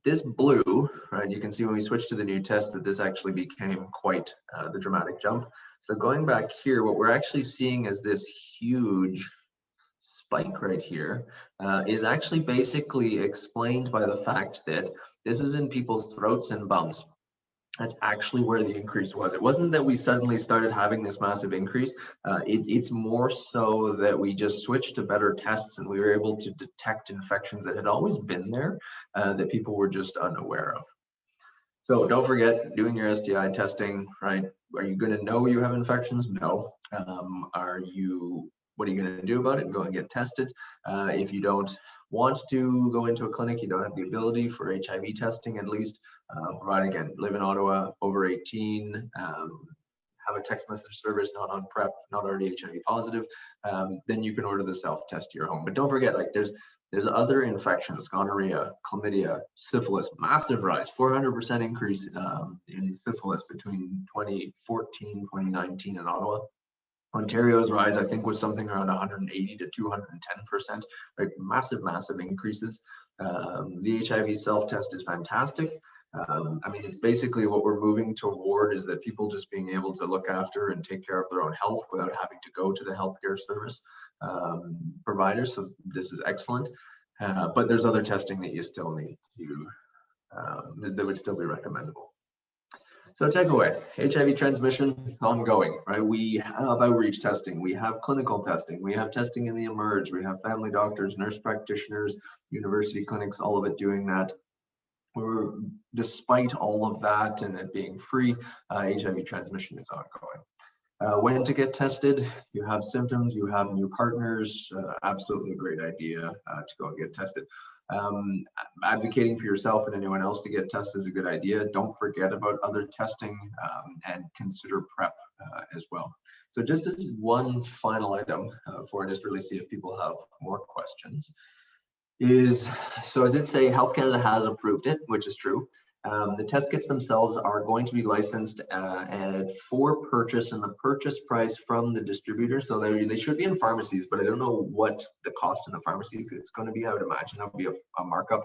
this blue, right, you can see when we switched to the new test that this actually became quite the dramatic jump. So going back here, what we're actually seeing is this huge spike right here is actually basically explained by the fact that this was in people's throats and bums. That's actually where the increase was. It wasn't that we suddenly started having this massive increase. It's more so that we just switched to better tests, and we were able to detect infections that had always been there that people were just unaware of. So don't forget doing your STI testing, right? Are you going to know you have infections? No. What are you going to do about it? Go and get tested. If you don't want to go into a clinic, you don't have the ability for HIV testing, at least, provide, again, live in Ottawa, over 18, have a text message service, not on PrEP, not already HIV positive, then you can order the self-test to your home. But don't forget, like there's other infections, gonorrhea, chlamydia, syphilis, massive rise, 400% increase in syphilis between 2014, 2019 in Ottawa. Ontario's rise, I think, was something around 180 to 210%, right? Massive increases. The HIV self-test is fantastic. I mean, it's basically what we're moving toward is that people just being able to look after and take care of their own health without having to go to the healthcare service providers. So this is excellent. But there's other testing that you still need to, that would still be recommendable. So takeaway, HIV transmission ongoing, right? We have outreach testing, we have clinical testing, we have testing in the Emerge, we have family doctors, nurse practitioners, university clinics, all of it doing that. We're despite all of that and it being free, HIV transmission is ongoing. When to get tested, you have symptoms, you have new partners, absolutely a great idea to go and get tested. Advocating for yourself and anyone else to get tested is a good idea. Don't forget about other testing and consider PrEP as well. So just as one final item before I just really see if people have more questions is, so I did say Health Canada has approved it, which is true. The test kits themselves are going to be licensed for purchase, and the purchase price from the distributor. So they should be in pharmacies, but I don't know what the cost in the pharmacy is going to be. I would imagine there'll be a markup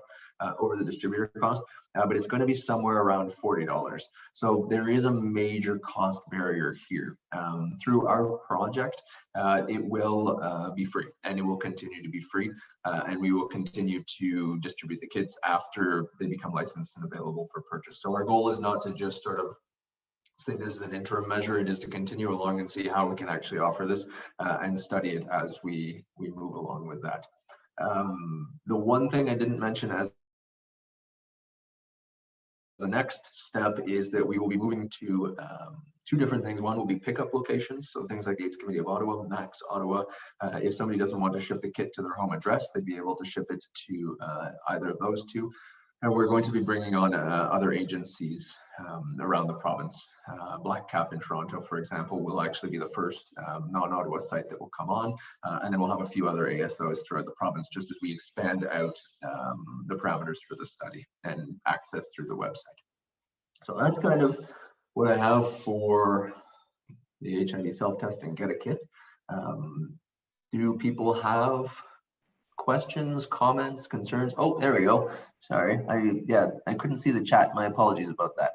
over the distributor cost, but it's going to be somewhere around $40. So there is a major cost barrier here. Through our project, it will be free, and it will continue to be free, and we will continue to distribute the kits after they become licensed and available for purchase. So our goal is not to just sort of say this is an interim measure. It is to continue along and see how we can actually offer this and study it as we move along with that. The one thing I didn't mention as the next step is that we will be moving to two different things. One will be pickup locations, so things like the AIDS Committee of Ottawa, MAX Ottawa. If somebody doesn't want to ship the kit to their home address, they'd be able to ship it to either of those two. And we're going to be bringing on other agencies around the province. Black Cap in Toronto, for example, will actually be the first non-Ottawa site that will come on, and then we'll have a few other ASOs throughout the province, just as we expand out the parameters for the study and access through the website. So that's kind of what I have for the HIV self-testing GetaKit. Do people have questions, comments, concerns? Oh, there we go. Sorry, I couldn't see the chat. My apologies about that.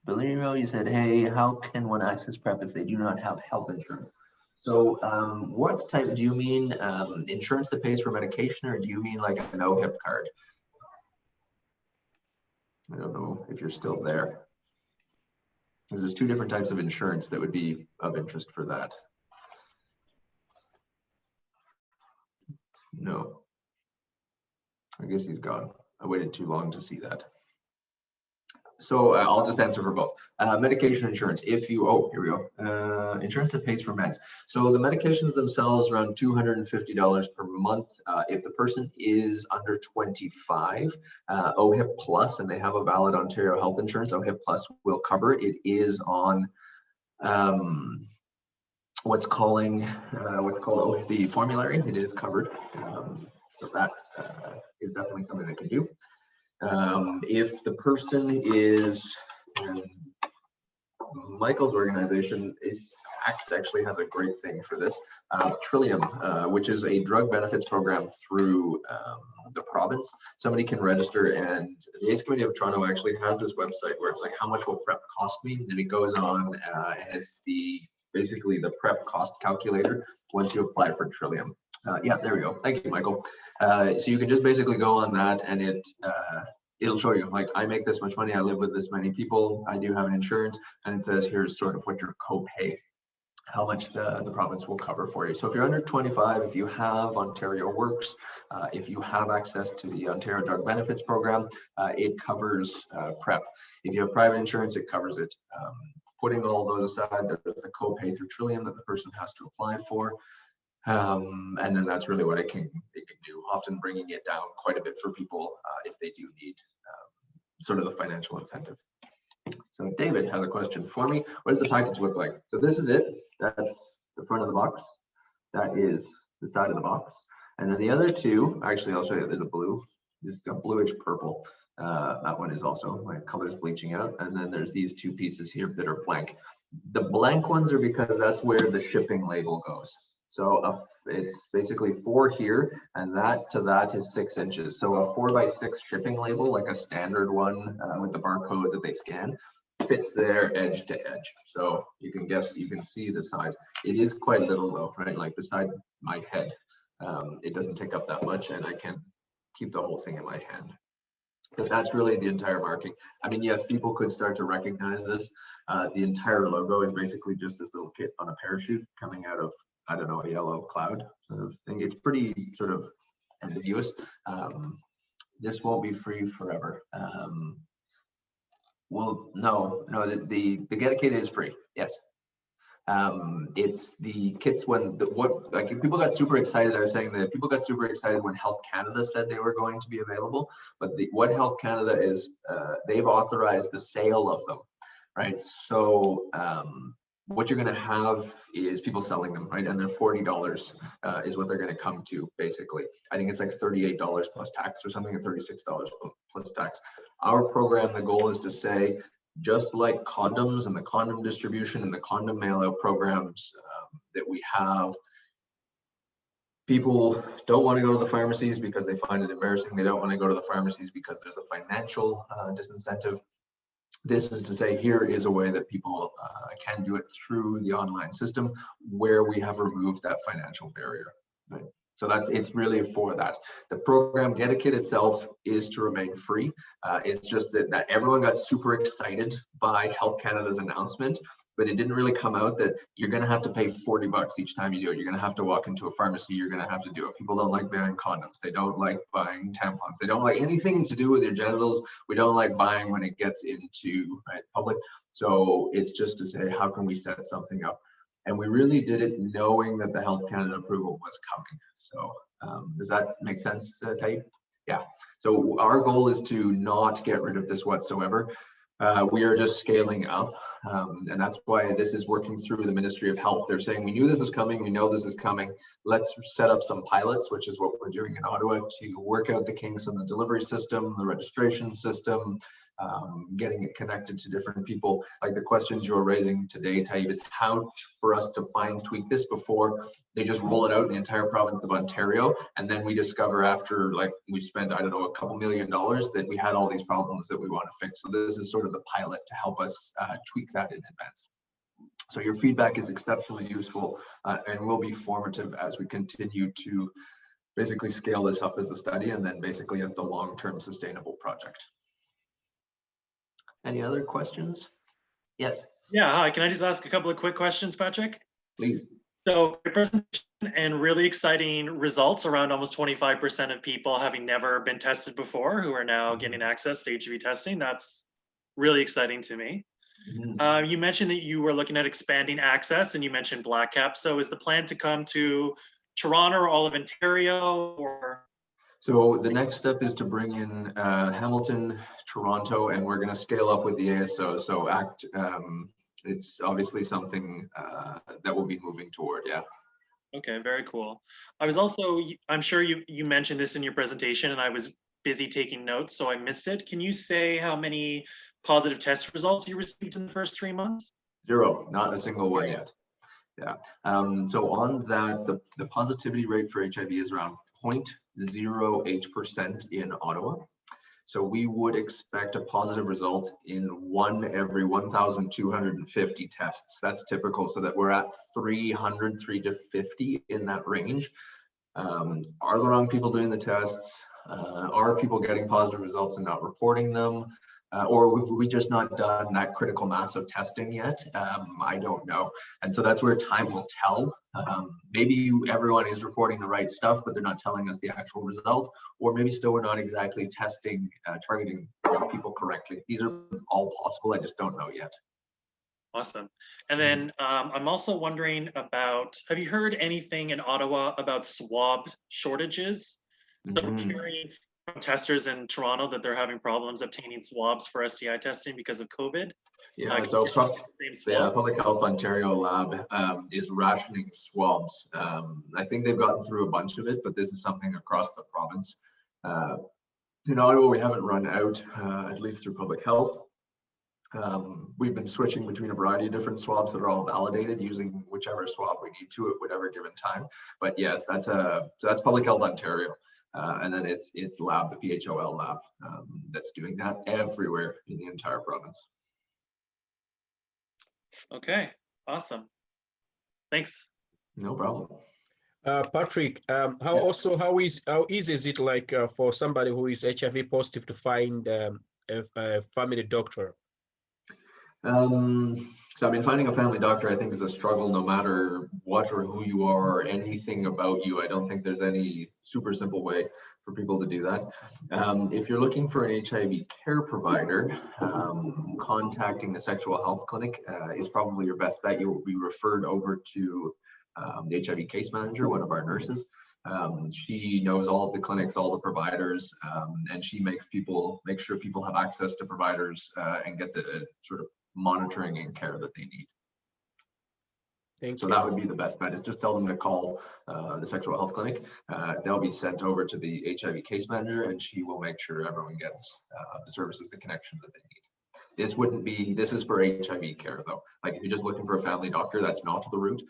Beliro, you said, hey, how can one access PrEP if they do not have health insurance? So what type, do you mean insurance that pays for medication, or do you mean like an OHIP card? I don't know if you're still there. Because there's two different types of insurance that would be of interest for that. No, I guess he's gone. I waited too long to see that. So I'll just answer for both. Medication insurance, if you, oh, here we go. Insurance that pays for meds. So the medications themselves around $250 per month. If the person is under 25, OHIP Plus, and they have a valid Ontario health insurance, OHIP Plus will cover it. It is on what's called the formulary. It is covered. So that is definitely something they can do. If the person is, Michael's organization, ACT actually has a great thing for this, Trillium, which is a drug benefits program through the province. Somebody can register, and the AIDS Committee of Toronto actually has this website where it's like, how much will PrEP cost me? And it goes on, and it's basically the PrEP cost calculator once you apply for Trillium. Yeah, there we go. Thank you, Michael. So you can just basically go on that, and it'll show you, like, I make this much money, I live with this many people, I do have an insurance, and it says here's sort of what your copay, how much the province will cover for you. So if you're under 25, if you have Ontario Works, if you have access to the Ontario Drug Benefits Program, it covers PrEP. If you have private insurance, it covers it. Putting all those aside, there's the copay through Trillium that the person has to apply for. And then that's really what it can do, often bringing it down quite a bit for people if they do need sort of the financial incentive. So David has a question for me. What does the package look like? So this is it. That's the front of the box. That is the side of the box. And then the other two, actually I'll show you, there's a blue, this is a bluish purple. That one is also, my color's bleaching out. And then there's these two pieces here that are blank. The blank ones are because that's where the shipping label goes. So it's basically 4 here, and that to that is 6 inches. So a 4x6 shipping label, like a standard one with the barcode that they scan, fits there edge to edge. So you can guess, you can see the size. It is quite little though, right? Like beside my head, it doesn't take up that much, and I can keep the whole thing in my hand. But that's really the entire marking. I mean, yes, people could start to recognize this. The entire logo is basically just this little kit on a parachute coming out of, I don't know, a yellow cloud sort of thing. It's pretty sort of use. This won't be free forever. Well, no, the GetaKit is free. Yes. It's the kits when like people got super excited. I was saying that people got super excited when Health Canada said they were going to be available, but what Health Canada is, they've authorized the sale of them, right? So what you're going to have is people selling them, right? And then $40 is what they're going to come to, basically. I think it's like $38 plus tax or something, or $36 plus tax. Our program, the goal is to say, just like condoms and the condom distribution and the condom mail-out programs that we have, people don't want to go to the pharmacies because they find it embarrassing. They don't want to go to the pharmacies because there's a financial disincentive. This is to say, here is a way that people can do it through the online system where we have removed that financial barrier, right? So it's really for that. The program GetaKit itself is to remain free. It's just that everyone got super excited by Health Canada's announcement, but it didn't really come out that you're going to have to pay $40 each time you do it. You're going to have to walk into a pharmacy. You're going to have to do it. People don't like buying condoms. They don't like buying tampons. They don't like anything to do with their genitals. We don't like buying when it gets into public. So it's just to say, how can we set something up? And we really did it knowing that the Health Canada approval was coming. So does that make sense, Tate? Yeah. So our goal is to not get rid of this whatsoever. We are just scaling up. And that's why this is working through the Ministry of Health. They're saying, we knew this was coming. We know this is coming. Let's set up some pilots, which is what we're doing in Ottawa, to work out the kinks in the delivery system, the registration system, getting it connected to different people. Like the questions you're raising today, Taib, it's how for us to tweak this before they just roll it out in the entire province of Ontario. And then we discover after, like, we spent, I don't know, a couple $1 million that we had all these problems that we want to fix. So this is sort of the pilot to help us tweak that in advance. So your feedback is exceptionally useful and will be formative as we continue to basically scale this up as the study and then basically as the long-term sustainable project. Any other questions? Yes. Yeah, hi. Can I just ask a couple of quick questions, Patrick? Please. So your presentation and really exciting results around almost 25% of people having never been tested before who are now getting access to HIV testing. That's really exciting to me. You mentioned that you were looking at expanding access and you mentioned Black Cap. So is the plan to come to Toronto or all of Ontario or? So the next step is to bring in Hamilton, Toronto, and we're going to scale up with the ASO. So it's obviously something that we'll be moving toward, yeah. Okay, very cool. I was also, I'm sure you mentioned this in your presentation and I was busy taking notes, so I missed it. Can you say how many positive test results you received in the first 3 months? 0, not a single one yet. Yeah. So on that, the positivity rate for HIV is around 0.08% in Ottawa. So we would expect a positive result in 1 every 1,250 tests. That's typical, so that we're at 300, 350 in that range. Are the wrong people doing the tests? Are people getting positive results and not reporting them? Or have we just not done that critical mass of testing yet? I don't know. And so that's where time will tell. Maybe everyone is reporting the right stuff, but they're not telling us the actual result. Or maybe still we're not exactly testing, targeting people correctly. These are all possible. I just don't know yet. Awesome. And then I'm also wondering about, have you heard anything in Ottawa about swab shortages? So I'm hearing from testers in Toronto that they're having problems obtaining swabs for STI testing because of COVID. Yeah, so Public Health Ontario Lab is rationing swabs. I think they've gotten through a bunch of it, but this is something across the province. In Ottawa, we haven't run out, at least through Public Health. We've been switching between a variety of different swabs that are all validated using whichever swab we need to at whatever given time. But yes, that's Public Health Ontario. And then it's lab, the PHOL lab, that's doing that everywhere in the entire province. Okay, awesome. Thanks. No problem. Patrick, how easy is it like for somebody who is HIV positive to find a family doctor? So I mean, finding a family doctor, I think, is a struggle no matter what or who you are or anything about you. I don't think there's any super simple way for people to do that. If you're looking for an HIV care provider, contacting the sexual health clinic is probably your best bet. You'll be referred over to the HIV case manager, one of our nurses. She knows all of the clinics, all the providers, and she makes sure people have access to providers and get the sort of monitoring and care that they need. Thank So you. that would be the best bet, is just tell them to call the sexual health clinic. They'll be sent over to the HIV case manager, and she will make sure everyone gets the services, the connection that they need. This is for HIV care though. Like if you're just looking for a family doctor, that's not the route.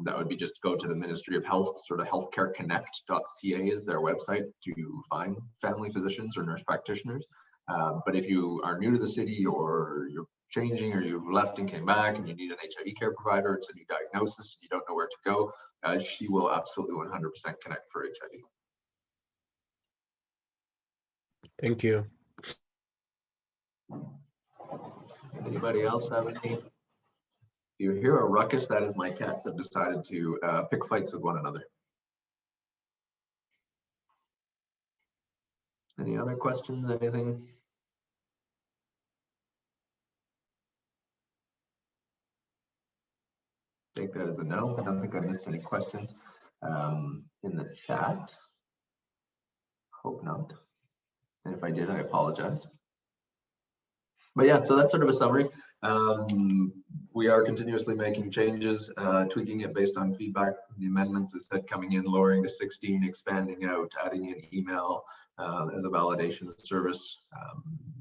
That would be just go to the Ministry of Health, sort of healthcareconnect.ca is their website to find family physicians or nurse practitioners. But if you are new to the city or you're changing or you left and came back and you need an HIV care provider, it's a new diagnosis, you don't know where to go, she will absolutely 100% connect for HIV. Thank you. Anybody else have any? If you hear a ruckus, that is my cats have decided to pick fights with one another. Any other questions, anything? I think that is a no. I don't think I missed any questions in the chat. Hope not. And if I did, I apologize. But yeah, so that's sort of a summary. We are continuously making changes, tweaking it based on feedback. The amendments is that coming in, lowering to 16, expanding out, adding in email as a validation service.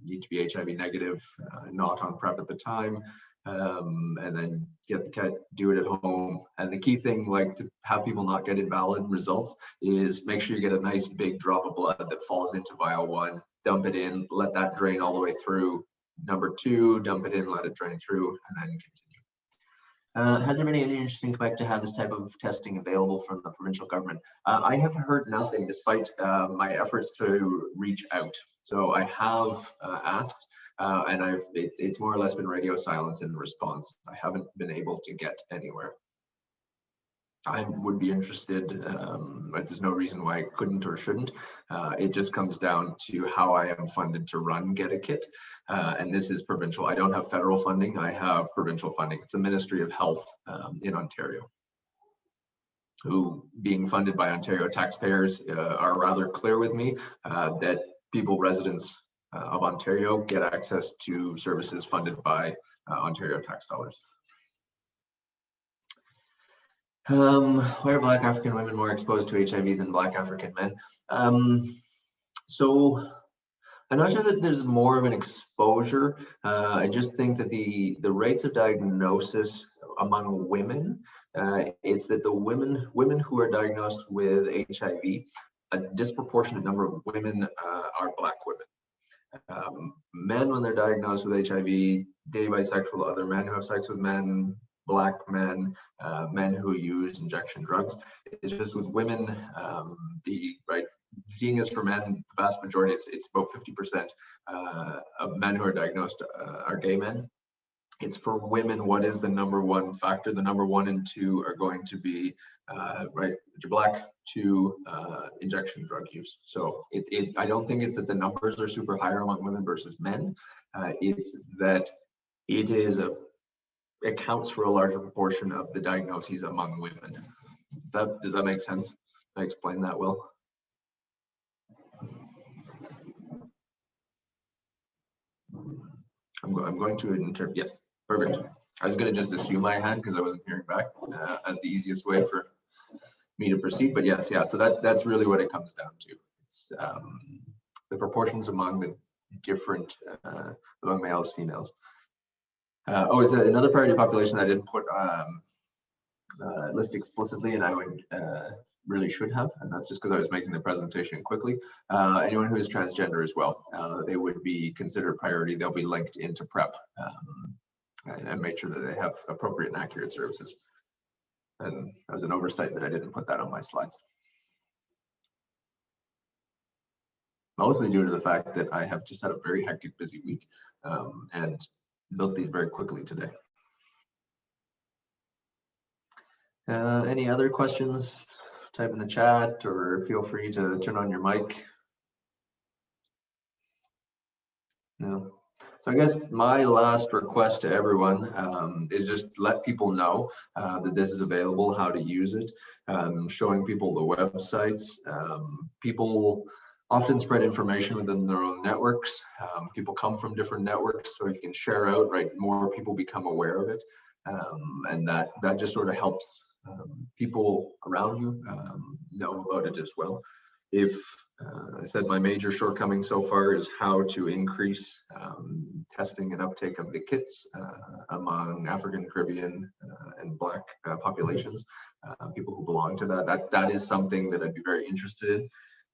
Need to be HIV negative, not on PrEP at the time. And then get the kit, do it at home. And the key thing, like to have people not get invalid results, is make sure you get a nice big drop of blood that falls into vial 1, dump it in, let that drain all the way through. Number 2, dump it in, let it drain through, and then continue. Has there been any interest in Quebec to have this type of testing available from the provincial government? I have heard nothing despite my efforts to reach out. So I have asked, and it's more or less been radio silence in response. I haven't been able to get anywhere. I would be interested, but there's no reason why I couldn't or shouldn't. It just comes down to how I am funded to run GetaKit. And this is provincial. I don't have federal funding. I have provincial funding. It's the Ministry of Health in Ontario, who, being funded by Ontario taxpayers, are rather clear with me that residents of Ontario get access to services funded by Ontario tax dollars. Why are Black African women more exposed to HIV than Black African men? So I'm not sure that there's more of an exposure. I just think that the rates of diagnosis among women, it's that the women who are diagnosed with HIV, a disproportionate number of women are Black women. Men, when they're diagnosed with HIV, gay, bisexual, other men who have sex with men, Black men, men who use injection drugs. It's just with women, seeing as for men, the vast majority, it's about 50% of men who are diagnosed are gay men. It's for women, what is the number one factor? The number 1 and 2 are going to be, you're Black, 2, injection drug use. So I don't think it's that the numbers are super higher among women versus men. It's that it counts for a larger proportion of the diagnoses among women. Does that make sense? Did I explain that well? I'm going to yes, perfect. I was going to just assume I had because I wasn't hearing back as the easiest way for me to proceed. But yes, yeah. So that's really what it comes down to. It's the proportions among the different among males, females. Is there another priority population I didn't put list explicitly, and I would really should have, and that's just because I was making the presentation quickly. Anyone who is transgender as well, they would be considered priority. They'll be linked into PrEP and make sure that they have appropriate and accurate services. And that was an oversight that I didn't put that on my slides. Mostly due to the fact that I have just had a very hectic, busy week, and built these very quickly today. Any other questions? Type in the chat or feel free to turn on your mic. No. So I guess my last request to everyone is just let people know that this is available, how to use it, showing people the websites. People often spread information within their own networks. People come from different networks, so if you can share out, right, more people become aware of it. And that just sort of helps people around you know about it as well. If I said my major shortcoming so far is how to increase testing and uptake of the kits among African, Caribbean, and Black populations, people who belong to that is something that I'd be very interested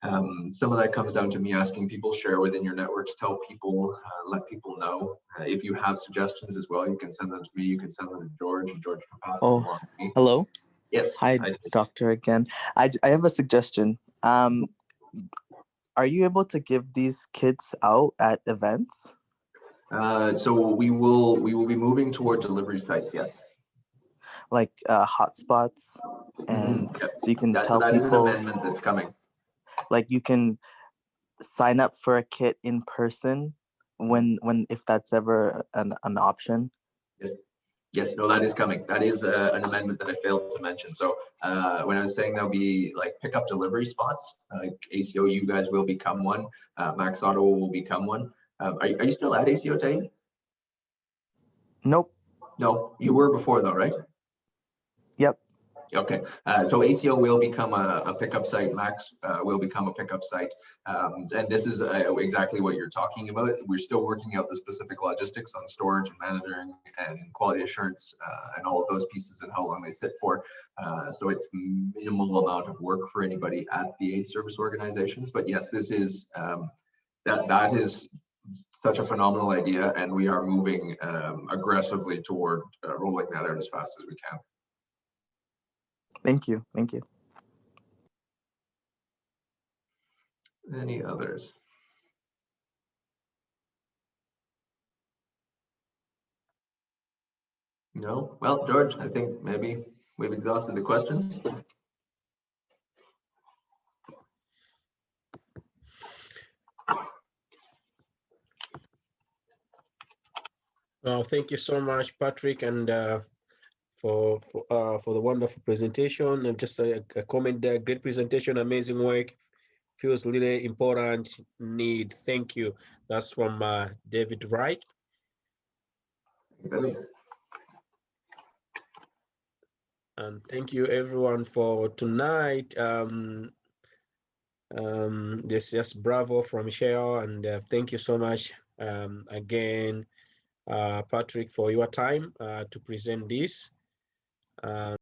in. Some of that comes down to me asking people, share within your networks, tell people, let people know. If you have suggestions as well, you can send them to me, you can send them to George, and George can pass them along to me. Hello. Yes. Hi, Doctor again. I have a suggestion. Are you able to give these kits out at events? So we will be moving toward delivery sites, yes. Like hotspots, and Yep. so you can tell that people. Is an amendment that's coming. Like you can sign up for a kit in person when if that's ever an option. Yes, no, that is coming. That is an amendment that I failed to mention. So when I was saying there'll be like pickup delivery spots, like ACO, you guys will become one. MAX Ottawa will become one. Are you still at ACO, Tahi? Nope. No, you were before though, right? Yep. Okay, so ACO will become a pickup site, MAX will become a pickup site, and this is exactly what you're talking about. We're still working out the specific logistics on storage and monitoring and quality assurance and all of those pieces and how long they sit for. So it's minimal amount of work for anybody at the aid service organizations, but yes, this is, that is such a phenomenal idea, and we are moving aggressively toward rolling that out as fast as we can. Thank you. Thank you. Any others? No? Well, George, I think maybe we've exhausted the questions. Thank you so much, Patrick, and for the wonderful presentation. And just a comment there, great presentation, amazing work. Feels really important need. Thank you. That's from David Wright. And thank you everyone for tonight. This is bravo from Michelle, and thank you so much again, Patrick, for your time to present this.